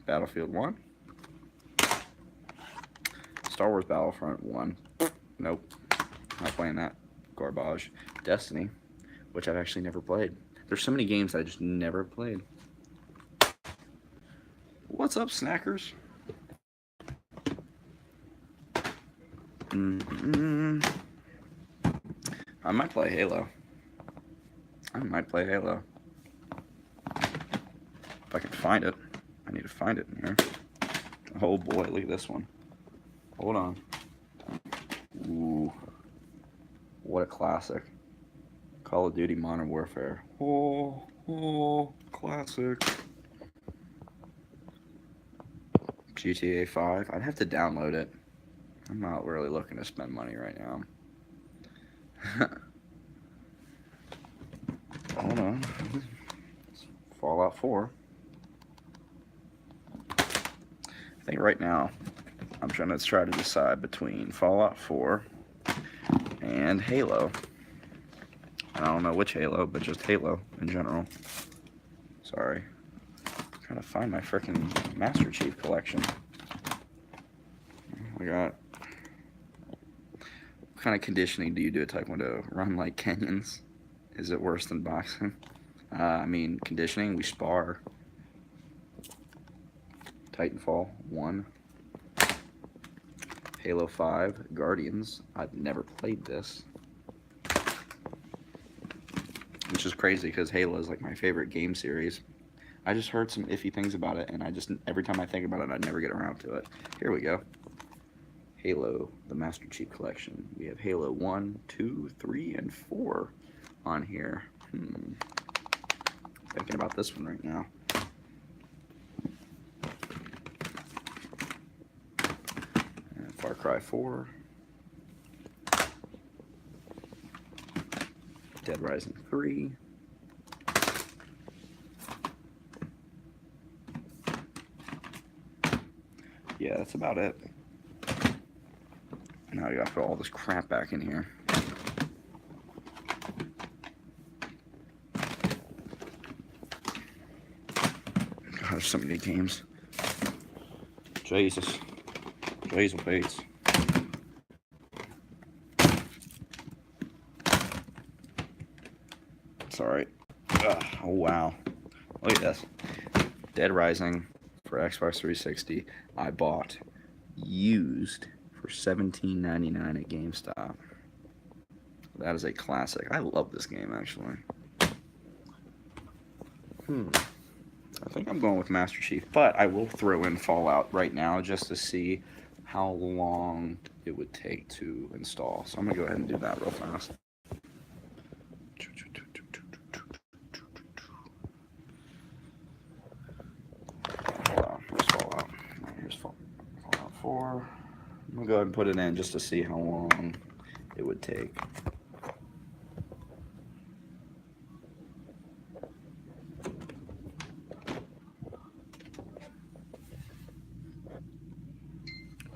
Battlefield 1. Star Wars Battlefront 1. Nope. Not playing that garbage. Destiny, which I've actually never played. There's so many games that I just never played. What's up, snackers? I might play Halo. If I can find it. I need to find it in here. Oh boy, look at this one. Hold on. Ooh. What a classic. Call of Duty Modern Warfare. Oh, classic. GTA 5. I'd have to download it. I'm not really looking to spend money right now. Hold on. Fallout 4. I think right now I'm trying to try to decide between Fallout 4 and Halo. I don't know which Halo, but just Halo in general. Sorry. I'm trying to find my freaking Master Chief collection. I got... What kind of conditioning do you do at Taekwondo? Run like Kenyans? Is it worse than boxing? I mean, conditioning, we spar. Titanfall 1. Halo 5. Guardians. I've never played this. Which is crazy because Halo is like my favorite game series. I just heard some iffy things about it, and I just, every time I think about it, I never get around to it. Here we go. Halo, the Master Chief Collection. We have Halo 1, 2, 3, and 4 on here. Thinking about this one right now. And Far Cry 4. Dead Rising 3. Yeah, that's about it. Now you gotta put all this crap back in here. God, there's so many games. Jesus. Jesus Bates. It's alright. Oh, wow. Look at this. Dead Rising for Xbox 360. I bought used for $17.99 at GameStop. That is a classic. I love this game, actually. I think I'm going with Master Chief, but I will throw in Fallout right now just to see how long it would take to install. So I'm going to go ahead and do that real fast. Here's Fallout. Here's Fallout 4. I'm going to go ahead and put it in just to see how long it would take.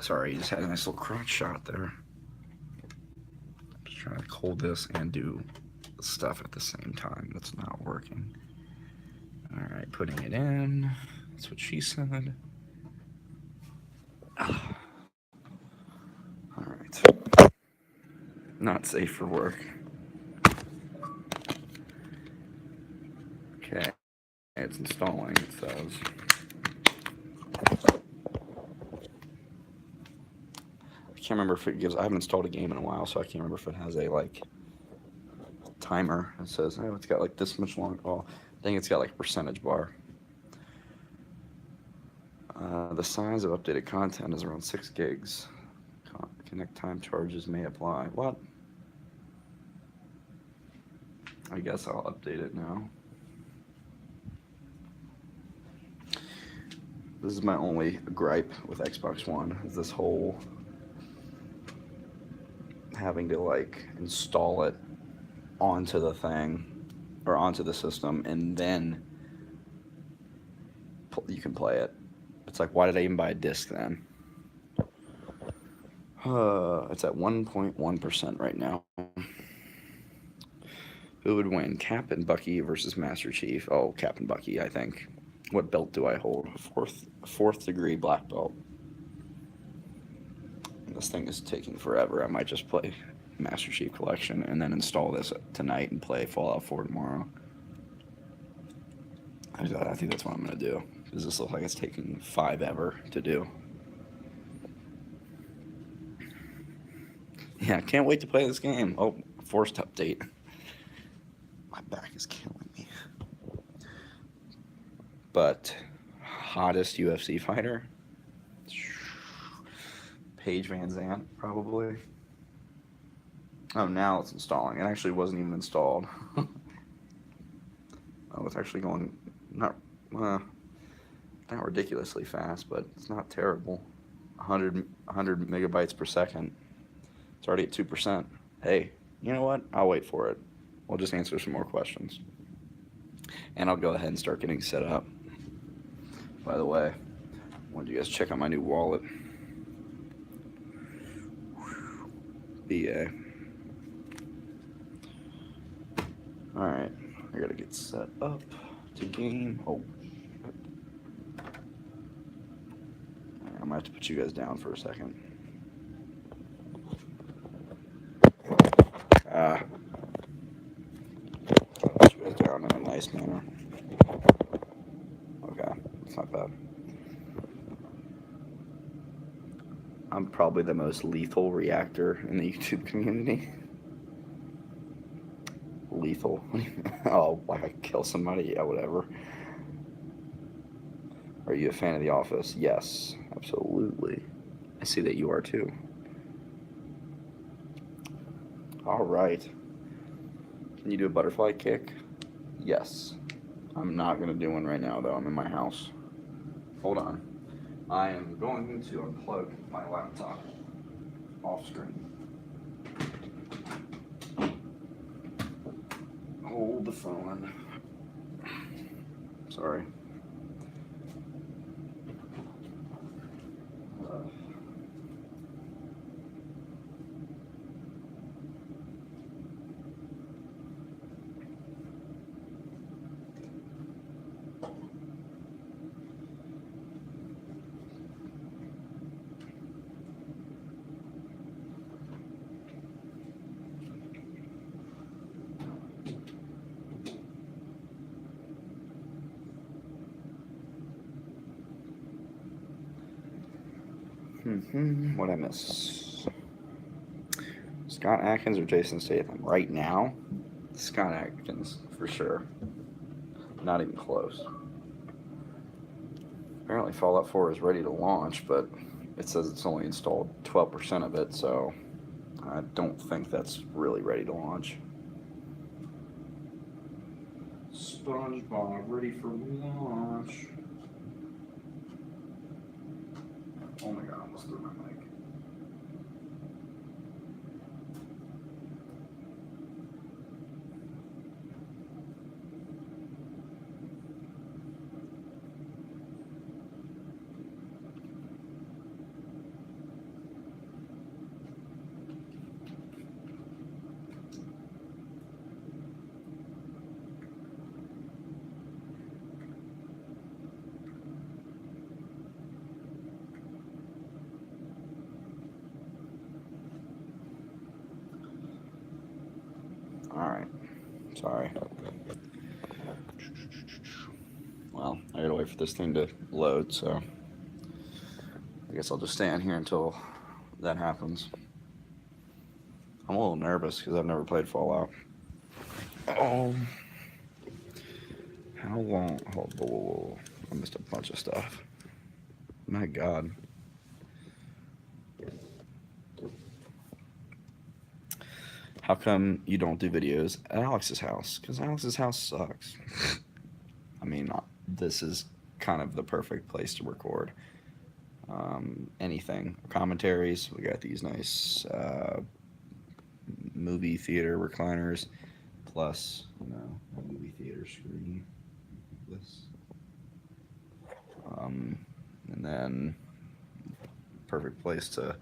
Sorry, just had a nice little crotch shot there. Just trying to hold this and do stuff at the same time. That's not working. Alright, putting it in. That's what she said. Alright. Not safe for work. Okay. It's installing, it says. I can't remember if it gives, I haven't installed a game in a while, so I can't remember if it has a, like, timer. It says, oh, it's got, like, this much long, oh, I think it's got, like, a percentage bar. The size of updated content is around 6 gigs. Connect time charges may apply. What? I guess I'll update it now. This is my only gripe with Xbox One, is this whole having to like install it onto the thing or onto the system and then you can play it. It's like, why did I even buy a disc then? It's at 1.1% right now. Who would win, Cap and Bucky versus Master Chief? Oh, Cap and Bucky, I think. What belt do I hold? Fourth degree black belt. This thing is taking forever. I might just play Master Chief Collection and then install this tonight and play Fallout 4 tomorrow. I think that's what I'm going to do. Does this look like it's taking forever to do? Yeah, I can't wait to play this game. Oh, forced update. My back is killing me. But hottest UFC fighter, Paige Van Zant, probably. Oh, now it's installing. It actually wasn't even installed. Oh, it's actually going uh, not ridiculously fast, but it's not terrible. 100 megabytes per second. It's already at 2%. Hey, you know what? I'll wait for it. We'll just answer some more questions. And I'll go ahead and start getting set up. By the way, I wanted you guys to check out my new wallet. BA. Alright, I gotta get set up to game. Oh, shit. I'm gonna have to put you guys down for a second. Put you guys down in a nice manner. Okay, that's not bad. I'm probably the most lethal reactor in the YouTube community. Lethal? Oh, like I kill somebody? Yeah, whatever. Are you a fan of The Office? Yes, absolutely. I see that you are too. All right. Can you do a butterfly kick? Yes. I'm not going to do one right now, though. I'm in my house. Hold on. I am going to unplug my laptop off screen. Hold the phone. Sorry. What'd I miss? Scott Adkins or Jason Statham? Right now, Scott Adkins for sure. Not even close. Apparently Fallout 4 is ready to launch, but it says it's only installed 12% of it, so I don't think that's really ready to launch. SpongeBob ready for launch. Oh my god, I almost threw my mic. Alright. Sorry. Well, I gotta wait for this thing to load, so I guess I'll just stand here until that happens. I'm a little nervous because I've never played Fallout. Oh. How long? Oh, I missed a bunch of stuff. My god. How come you don't do videos at Alex's house? Because Alex's house sucks. I mean, this is kind of the perfect place to record anything. Commentaries, we got these nice movie theater recliners, plus, you know, a movie theater screen. This. And then, perfect place to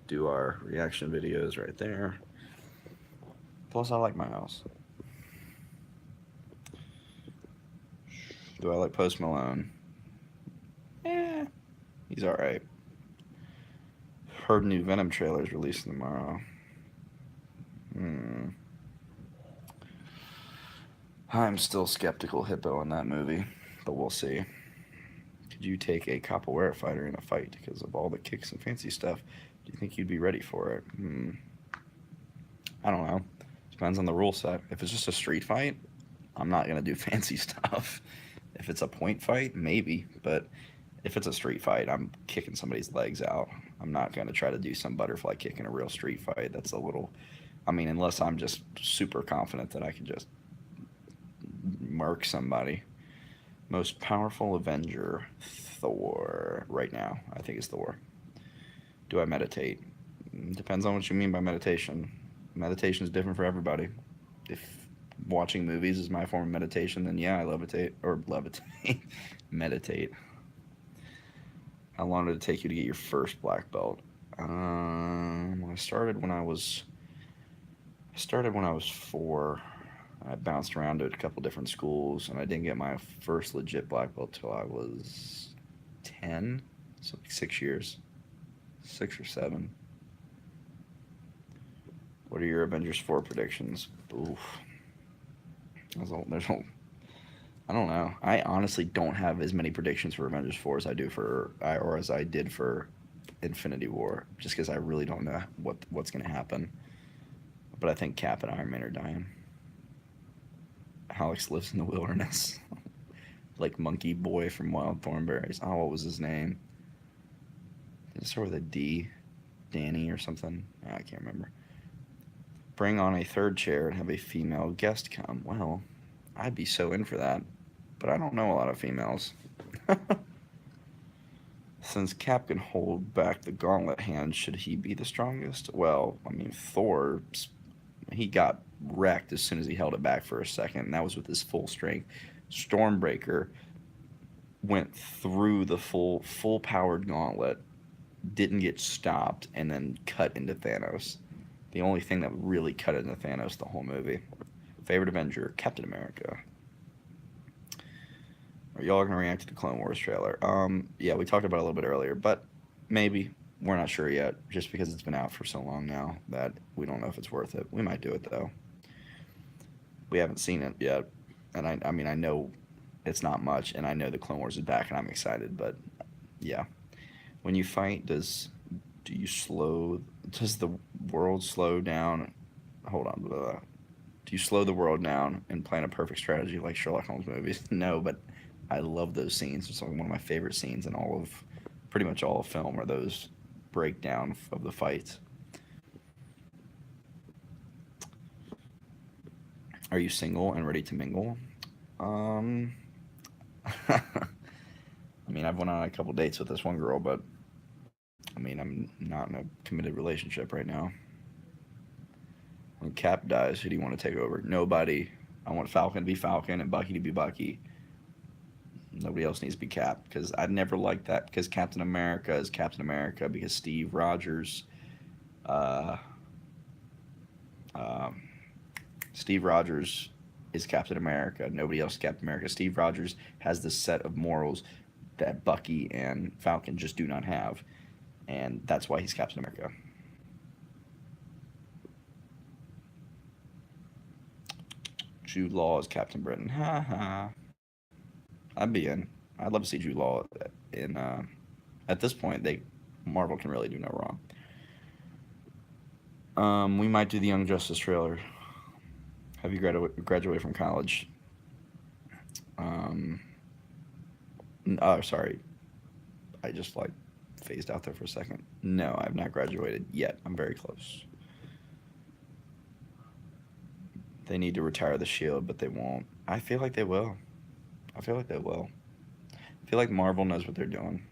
do our reaction videos right there. Plus, I like my house. Do I like Post Malone? Eh, he's alright. Heard new Venom trailers released tomorrow. I'm still skeptical Hippo in that movie, but we'll see. Could you take a capoeira fighter in a fight because of all the kicks and fancy stuff? Do you think you'd be ready for it? I don't know. Depends on the rule set. If it's just a street fight, I'm not going to do fancy stuff. If it's a point fight, maybe, but if it's a street fight, I'm kicking somebody's legs out. I'm not going to try to do some butterfly kick in a real street fight. That's a little, I mean, unless I'm just super confident that I can just murk somebody. Most powerful Avenger, Thor. Right now, I think it's Thor. Do I meditate? Depends on what you mean by meditation. Meditation is different for everybody. If watching movies is my form of meditation, then yeah, I levitate or levitate, meditate. How long did it take you to get your first black belt? I started when I was 4. I bounced around to a couple different schools, and I didn't get my first legit black belt till I was 10, so like 6 years, 6 or 7. What are your Avengers 4 predictions? Oof. I don't know. I honestly don't have as many predictions for Avengers 4 as I do or as I did for Infinity War, just because I really don't know what's going to happen. But I think Cap and Iron Man are dying. Alex lives in the wilderness. Like Monkey Boy from Wild Thornberries. Oh, what was his name? Did it start with a D? Danny or something? I can't remember. Bring on a third chair and have a female guest come. Well, I'd be so in for that, but I don't know a lot of females. Since Cap can hold back the gauntlet hand, should he be the strongest? Well, I mean, Thor, he got wrecked as soon as he held it back for a second, and that was with his full strength. Stormbreaker went through the full powered gauntlet, didn't get stopped, and then cut into Thanos. The only thing that really cut into Thanos the whole movie. Favorite Avenger, Captain America. Are y'all gonna react to the Clone Wars trailer? Yeah, we talked about it a little bit earlier, but maybe. We're not sure yet, just because it's been out for so long now that we don't know if it's worth it. We might do it though. We haven't seen it yet, and I mean, I know it's not much, and I know the Clone Wars is back, and I'm excited. But yeah, when you fight, does the world slow down? Hold on. Do you slow the world down and plan a perfect strategy like Sherlock Holmes movies? No, but I love those scenes. It's like one of my favorite scenes in pretty much all of film are those breakdown of the fights. Are you single and ready to mingle? I mean, I've went on a couple dates with this one girl, but I mean, I'm not in a committed relationship right now. When Cap dies, who do you want to take over? Nobody. I want Falcon to be Falcon and Bucky to be Bucky. Nobody else needs to be Cap, because I'd never liked that, because Captain America is Captain America, because Steve Rogers uh, Steve Rogers is Captain America. Nobody else is Captain America. Steve Rogers has this set of morals that Bucky and Falcon just do not have, and that's why he's Captain America. Jude Law is Captain Britain. Ha ha. I'd be in. I'd love to see Jude Law in. At this point, Marvel can really do no wrong. We might do the Young Justice trailer. Have you graduated from college? Oh, sorry. I just phased out there for a second. No, I've not graduated yet. I'm very close. They need to retire the Shield, but they won't. I feel like they will. I feel like Marvel knows what they're doing.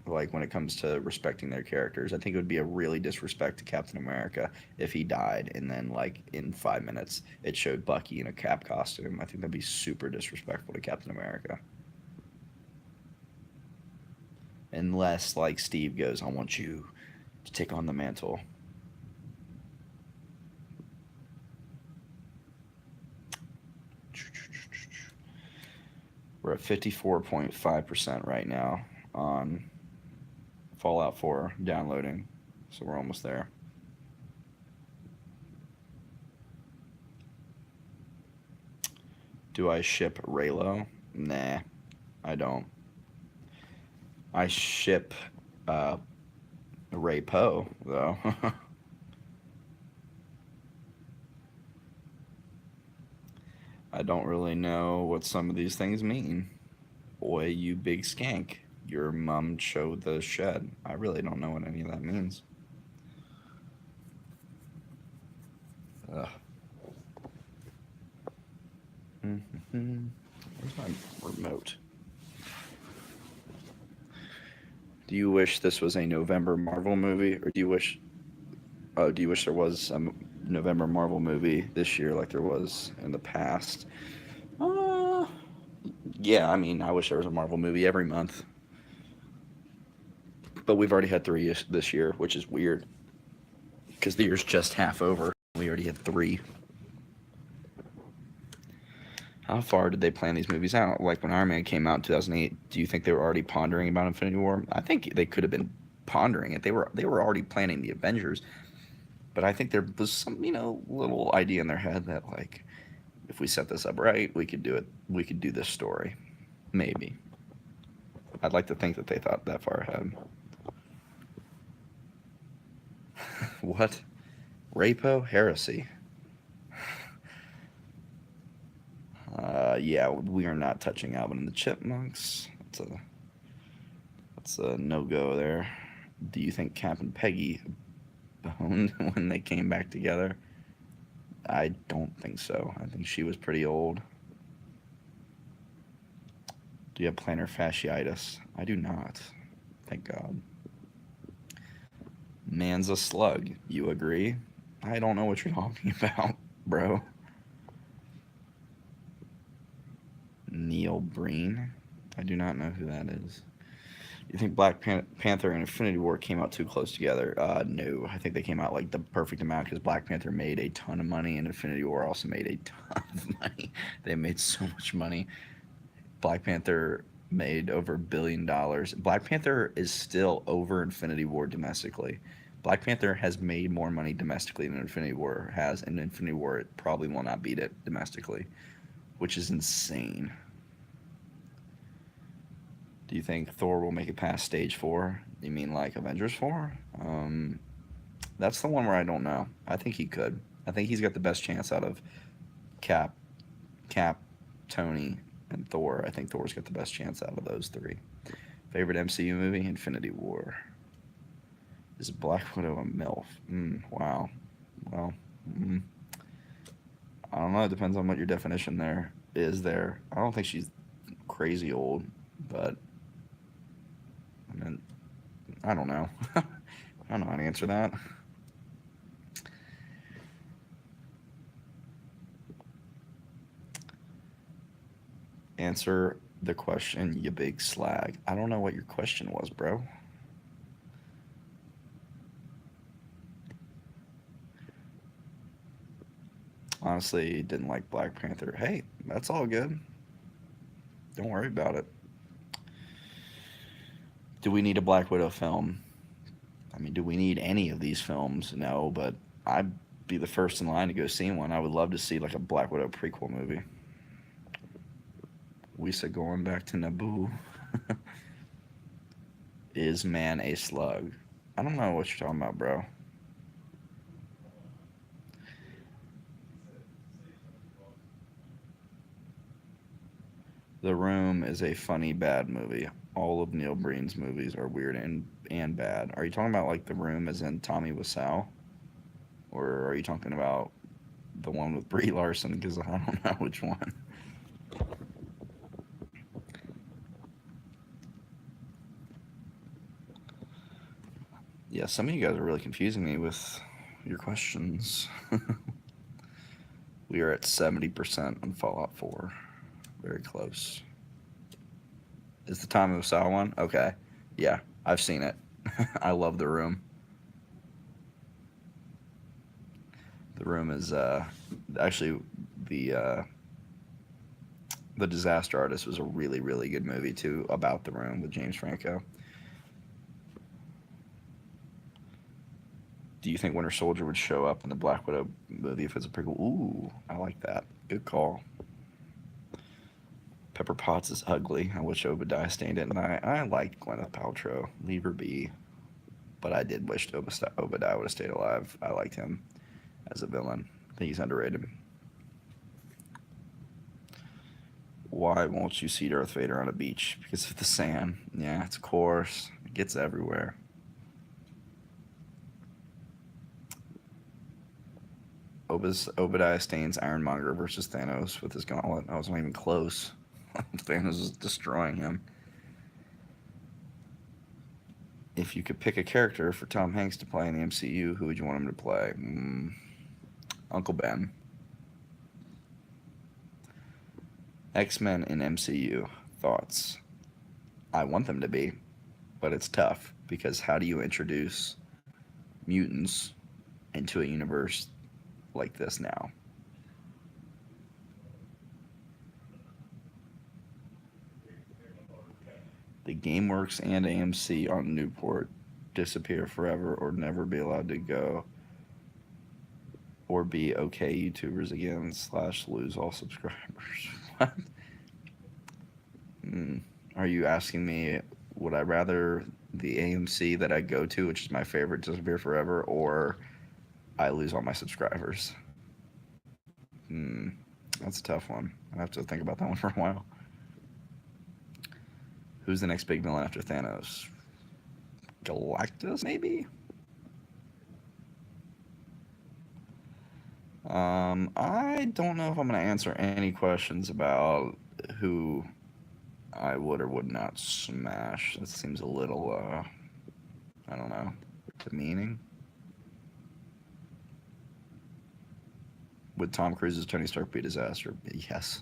Like, when it comes to respecting their characters, I think it would be a really disrespect to Captain America if he died and then, in 5 minutes, it showed Bucky in a Cap costume. I think that'd be super disrespectful to Captain America. Unless, Steve goes, I want you to take on the mantle. We're at 54.5% right now on Fallout 4 downloading, so we're almost there. Do I ship Raylo? Nah, I don't. I ship Ray Poe, though. I don't really know what some of these things mean. Boy, you big skank. Your mum showed the shed. I really don't know what any of that means. Ugh. Where's my remote? Do you wish this was a November Marvel movie, or do you wish? Oh, do you wish there was a November Marvel movie this year, like there was in the past? Uh, yeah. I mean, I wish there was a Marvel movie every month, but we've already had three this year, which is weird because the year's just half over. We already had three. How far did they plan these movies out? Like when Iron Man came out in 2008, do you think they were already pondering about Infinity War? I think they could have been pondering it. They were already planning the Avengers, but I think there was some, little idea in their head that like if we set this up right, we could do it. We could do this story. Maybe. I'd like to think that they thought that far ahead. What? Rapo heresy. Yeah, we are not touching Alvin and the Chipmunks. That's a no go there. Do you think Cap and Peggy boned when they came back together? I don't think so. I think she was pretty old. Do you have plantar fasciitis? I do not. Thank God. Man's a slug. You agree? I don't know what you're talking about, bro. Neil Breen? I do not know who that is. You think Black Panther and Infinity War came out too close together? No. I think they came out like the perfect amount because Black Panther made a ton of money and Infinity War also made a ton of money. They made so much money. Black Panther made over $1 billion. Black Panther is still over Infinity War domestically. Black Panther has made more money domestically than Infinity War has, and Infinity War it probably will not beat it domestically, which is insane. Do you think Thor will make it past stage 4? You mean like Avengers 4? That's the one where I don't know. I think he could. I think he's got the best chance out of Cap, Tony, and Thor. I think Thor's got the best chance out of those three. Favorite MCU movie? Infinity War. Is Black Widow a MILF? Wow. Well, I don't know. It depends on what your definition there is there. I don't think she's crazy old, but I mean, I don't know. I don't know how to answer that. Answer the question, you big slag. I don't know what your question was, bro. Honestly, didn't like Black Panther. Hey, that's all good. Don't worry about it. Do we need a Black Widow film? I mean, do we need any of these films? No, but I'd be the first in line to go see one. I would love to see like a Black Widow prequel movie. We said going back to Naboo. Is man a slug? I don't know what you're talking about, bro. The Room is a funny, bad movie. All of Neil Breen's movies are weird and bad. Are you talking about like The Room as in Tommy Wiseau? Or are you talking about the one with Brie Larson? Because I don't know which one. Yeah, some of you guys are really confusing me with your questions. We are at 70% on Fallout 4. Very close. Is the Tommy Wiseau one? Okay. Yeah, I've seen it. I love The Room. The Room is actually the Disaster Artist was a really, really good movie too about The Room with James Franco. Do you think Winter Soldier would show up in the Black Widow movie if it's a prequel? Ooh, I like that. Good call. Pepper Potts is ugly. I wish Obadiah stayed in. I like Gwyneth Paltrow. Leave her be. But I did wish Obadiah would have stayed alive. I liked him as a villain. I think he's underrated. Why won't you see Darth Vader on a beach? Because of the sand. Yeah, it's coarse. It gets everywhere. Obadiah Stane's Ironmonger versus Thanos with his gauntlet. I wasn't even close. Thanos was destroying him. If you could pick a character for Tom Hanks to play in the MCU, who would you want him to play? Uncle Ben. X-Men in MCU. Thoughts? I want them to be, but it's tough because how do you introduce mutants into a universe like this now? The GameWorks and AMC on Newport disappear forever or never be allowed to go or be okay YouTubers again / lose all subscribers. What? Are you asking me would I rather the AMC that I go to, which is my favorite, disappear forever, or I lose all my subscribers? That's a tough one. I have to think about that one for a while. Who's the next big villain after Thanos? Galactus, maybe? I don't know if I'm going to answer any questions about who I would or would not smash. That seems a little, I don't know, demeaning. Would Tom Cruise's Tony Stark be a disaster? Yes.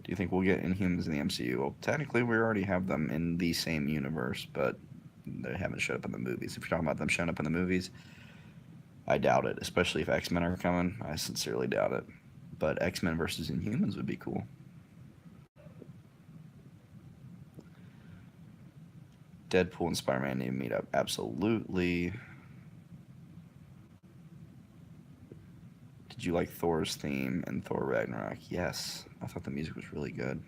Do you think we'll get Inhumans in the MCU? Well, technically, we already have them in the same universe, but they haven't showed up in the movies. If you're talking about them showing up in the movies, I doubt it, especially if X-Men are coming. I sincerely doubt it. But X-Men versus Inhumans would be cool. Deadpool and Spider-Man need to meet up. Absolutely. Did you like Thor's theme in Thor Ragnarok? Yes. I thought the music was really good.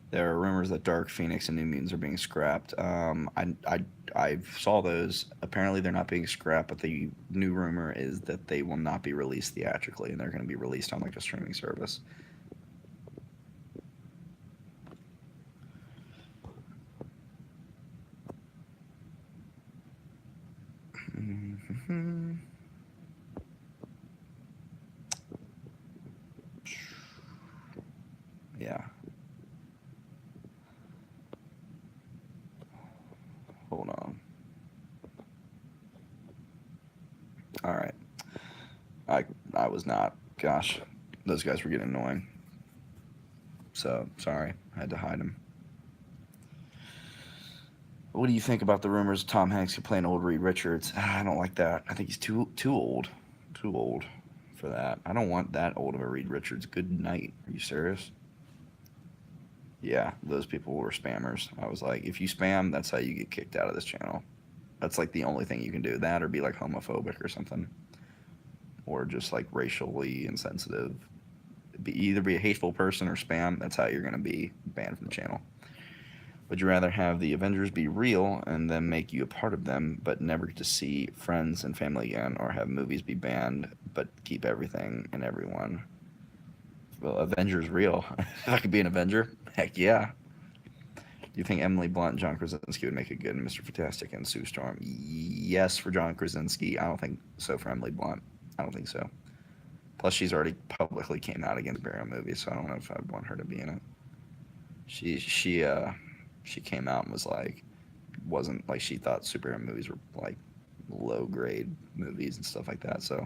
There are rumors that Dark Phoenix and New Mutants are being scrapped. I saw those. Apparently, they're not being scrapped, but the new rumor is that they will not be released theatrically, and they're going to be released on like a streaming service. Yeah. Hold on. All right. I was not. Gosh, those guys were getting annoying. So, sorry. I had to hide them. What do you think about the rumors of Tom Hanks could play an old Reed Richards? I don't like that. I think he's too old. Too old for that. I don't want that old of a Reed Richards. Good night. Are you serious? Yeah, those people were spammers. I was like, if you spam, that's how you get kicked out of this channel. That's like the only thing you can do. That or be like homophobic or something. Or just like racially insensitive. Either be a hateful person or spam. That's how you're going to be banned from the channel. Would you rather have the Avengers be real and then make you a part of them, but never get to see friends and family again, or have movies be banned, but keep everything and everyone? Well, Avengers real. If I could be an Avenger, heck yeah. Do you think Emily Blunt and John Krasinski would make a good Mr. Fantastic and Sue Storm? Yes, for John Krasinski. I don't think so for Emily Blunt. I don't think so. Plus, she's already publicly came out against superhero movies, so I don't know if I'd want her to be in it. She came out and was like, wasn't like she thought superhero movies were like low grade movies and stuff like that. So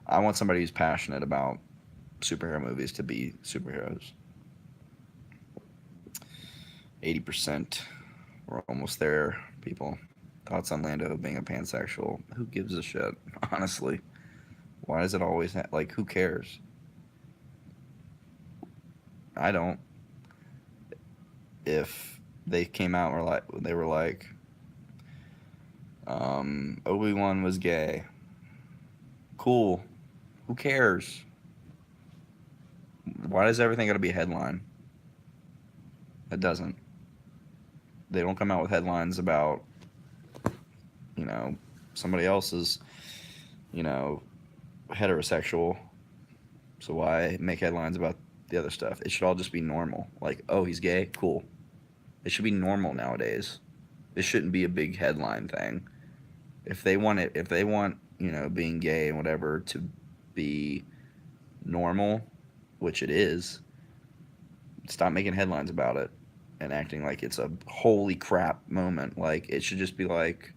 I want somebody who's passionate about superhero movies to be superheroes. 80%. We're almost there, people. Thoughts on Lando being a pansexual? Who gives a shit, honestly? Why does it always like, who cares? I don't. If they came out or they were like, Obi-Wan was gay. Cool. Who cares? Why does everything got to be a headline? It doesn't. They don't come out with headlines about, somebody else's, heterosexual. So why make headlines about the other stuff? It should all just be normal. Like, oh, he's gay? Cool. It should be normal nowadays. This shouldn't be a big headline thing. If they want, being gay and whatever to be normal, which it is, stop making headlines about it and acting like it's a holy crap moment. Like, it should just be like,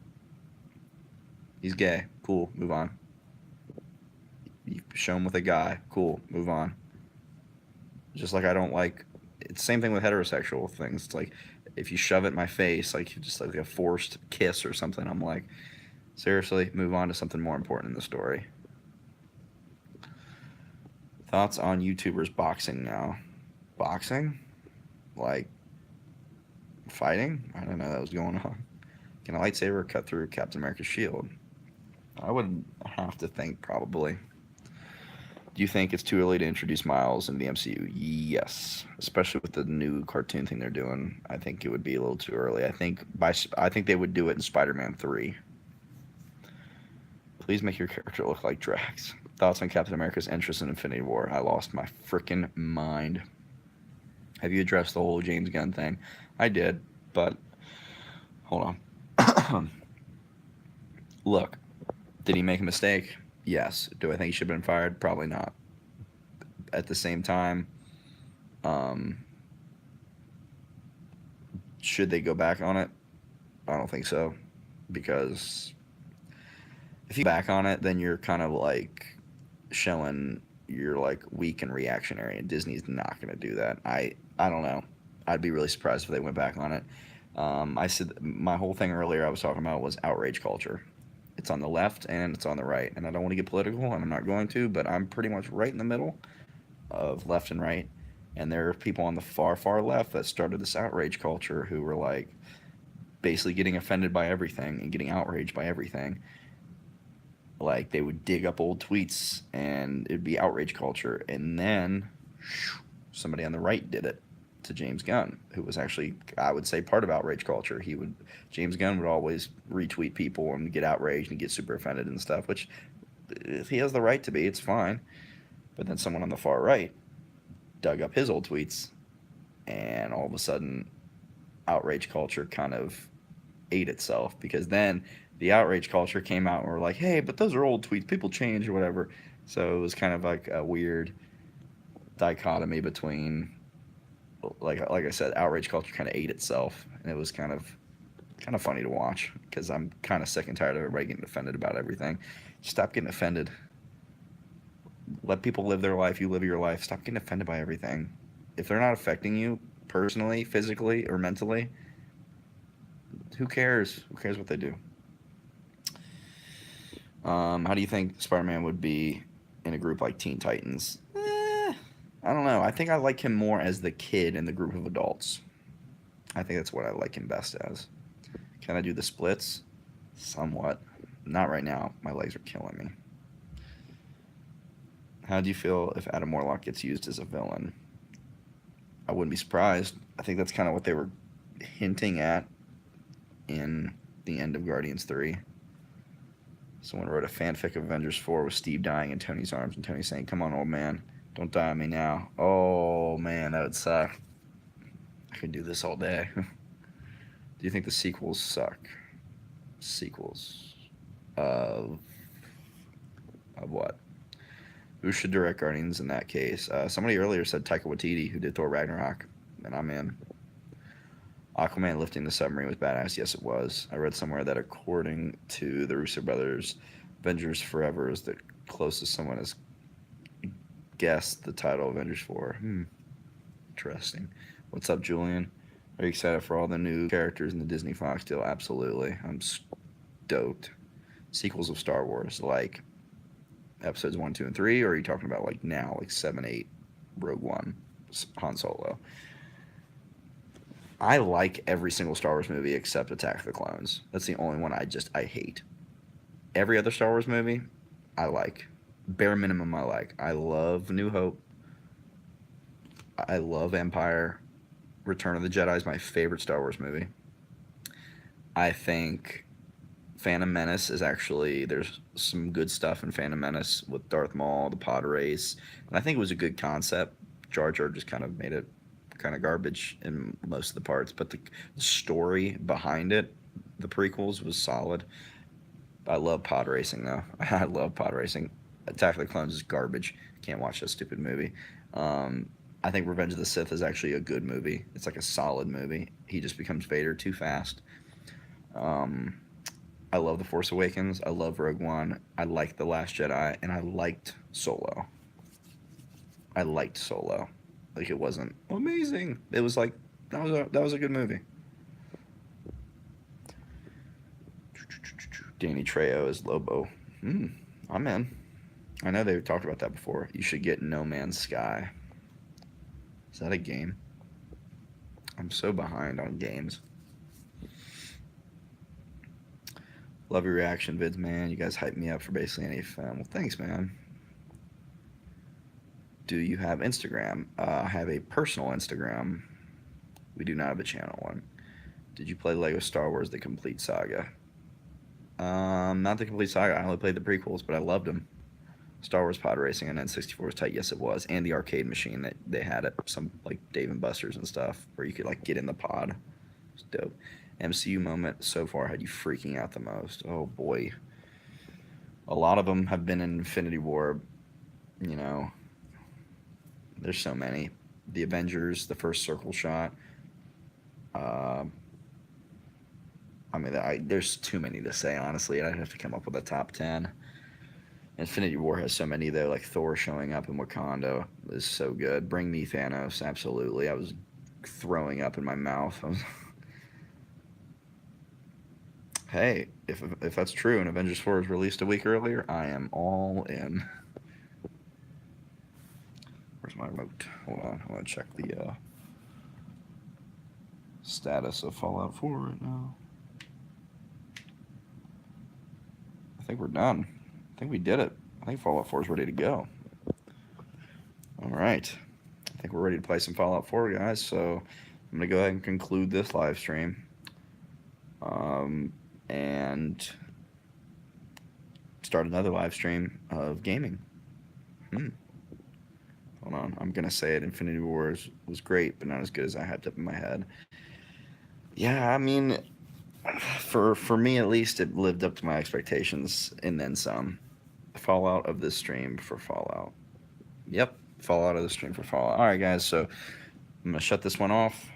he's gay. Cool. Move on. You show him with a guy. Cool. Move on. Just like I don't like. It's the same thing with heterosexual things. It's like if you shove it in my face, like just like a forced kiss or something, I'm like, seriously, move on to something more important in the story. Thoughts on YouTubers boxing now? Boxing? Like fighting? I don't know that was going on. Can a lightsaber cut through Captain America's shield? I would have to think probably. Do you think it's too early to introduce Miles in the MCU? Yes, especially with the new cartoon thing they're doing. I think it would be a little too early. I think they would do it in Spider-Man 3. Please make your character look like Drax. Thoughts on Captain America's interest in Infinity War? I lost my freaking mind. Have you addressed the whole James Gunn thing? I did, but hold on. Look, did he make a mistake? Yes. Do I think he should have been fired? Probably not. At the same time, should they go back on it? I don't think so, because if you back on it, then you're kind of like showing you're like weak and reactionary, and Disney's not going to do that. I don't know. I'd be really surprised if they went back on it. I said my whole thing earlier I was talking about was outrage culture. It's on the left and it's on the right, and I don't want to get political, and I'm not going to, but I'm pretty much right in the middle of left and right. And there are people on the far, far left that started this outrage culture who were like basically getting offended by everything and getting outraged by everything. Like they would dig up old tweets and it'd be outrage culture. And then somebody on the right did it to James Gunn, who was actually, I would say, part of outrage culture. James Gunn would always retweet people and get outraged and get super offended and stuff, which if he has the right to be, it's fine. But then someone on the far right dug up his old tweets, and all of a sudden, outrage culture kind of ate itself, because then the outrage culture came out and were like, hey, but those are old tweets. People change or whatever. So it was kind of like a weird dichotomy between, like I said, outrage culture kind of ate itself, and it was kind of funny to watch, because I'm kind of sick and tired of everybody getting offended about everything. Stop getting offended. Let people live their life. You live your life. Stop getting offended by everything. If they're not affecting you personally, physically, or mentally, who cares? Who cares what they do? How do you think Spider-Man would be in a group like Teen Titans? I don't know. I think I like him more as the kid in the group of adults. I think that's what I like him best as. Can I do the splits? Somewhat. Not right now. My legs are killing me. How do you feel if Adam Warlock gets used as a villain? I wouldn't be surprised. I think that's kind of what they were hinting at in the end of Guardians 3. Someone wrote a fanfic of Avengers 4 with Steve dying in Tony's arms and Tony saying, come on, old man, don't die on me now. Oh, man, that would suck. I could do this all day. Do you think the sequels suck? Sequels of what? Who should direct Guardians in that case? Somebody earlier said Taika Waititi, who did Thor Ragnarok, and I'm in. Aquaman lifting the submarine was badass. Yes, it was. I read somewhere that according to the Russo brothers, Avengers Forever is the closest someone has guessed the title Avengers 4. Interesting. What's up, Julian? Are you excited for all the new characters in the Disney Fox deal? Absolutely. I'm stoked. Sequels of Star Wars, like episodes 1, 2, and 3, or are you talking about like now, like 7, 8, Rogue One, Han Solo? I like every single Star Wars movie except Attack of the Clones. That's the only one I hate. Every other Star Wars movie, I like. Bare minimum, I like. I love New Hope. I love Empire. Return of the Jedi is my favorite Star Wars movie. I think Phantom Menace is actually, there's some good stuff in Phantom Menace with Darth Maul, the pod race, and I think it was a good concept. Jar Jar just kind of made it kind of garbage in most of the parts, but the story behind it, the prequels, was solid. I love pod racing though. I love pod racing. Attack of the Clones is garbage. Can't watch that stupid movie. I think Revenge of the Sith is actually a good movie. It's like a solid movie. He just becomes Vader too fast. Um, I love The Force Awakens. I love Rogue One. I liked The Last Jedi, and I liked Solo. I liked Solo. Like, it wasn't amazing. It was like that was a good movie. Danny Trejo is Lobo. I'm in. I know they've talked about that before. You should get No Man's Sky. Is that a game? I'm so behind on games. Love your reaction vids, man. You guys hype me up for basically any film. Well, thanks, man. Do you have Instagram? I have a personal Instagram. We do not have a channel one. Did you play Lego Star Wars: The Complete Saga? Not the Complete Saga. I only played the prequels, but I loved them. Star Wars Pod Racing on N64 was tight. Yes, it was. And the arcade machine that they had at some, like, Dave and Buster's and stuff, where you could, like, get in the pod. It's dope. MCU moment so far had you freaking out the most? Oh, boy. A lot of them have been in Infinity War. You know, there's so many. The Avengers, the first circle shot. I mean, there's too many to say, honestly. I'd have to come up with a top 10. Infinity War has so many, though, like Thor showing up in Wakanda is so good. Bring me Thanos, absolutely. I was throwing up in my mouth. Hey, if that's true and Avengers 4 is released a week earlier, I am all in. Where's my remote? Hold on, I want to check the status of Fallout 4 right now. I think we're done. I think we did it. I think Fallout 4 is ready to go. All right. I think we're ready to play some Fallout 4, guys. So I'm going to go ahead and conclude this live stream. And start another live stream of gaming. Hold on. I'm going to say it. Infinity Wars was great, but not as good as I had up in my head. Yeah, I mean, for me at least, it lived up to my expectations and then some. Fallout of this stream for Fallout. Yep, Fallout of the stream for Fallout. All right, guys, so I'm going to shut this one off,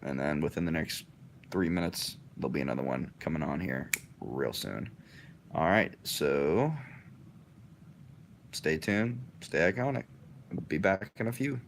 and then within the next 3 minutes, there'll be another one coming on here real soon. All right, so stay tuned, stay iconic. Be back in a few.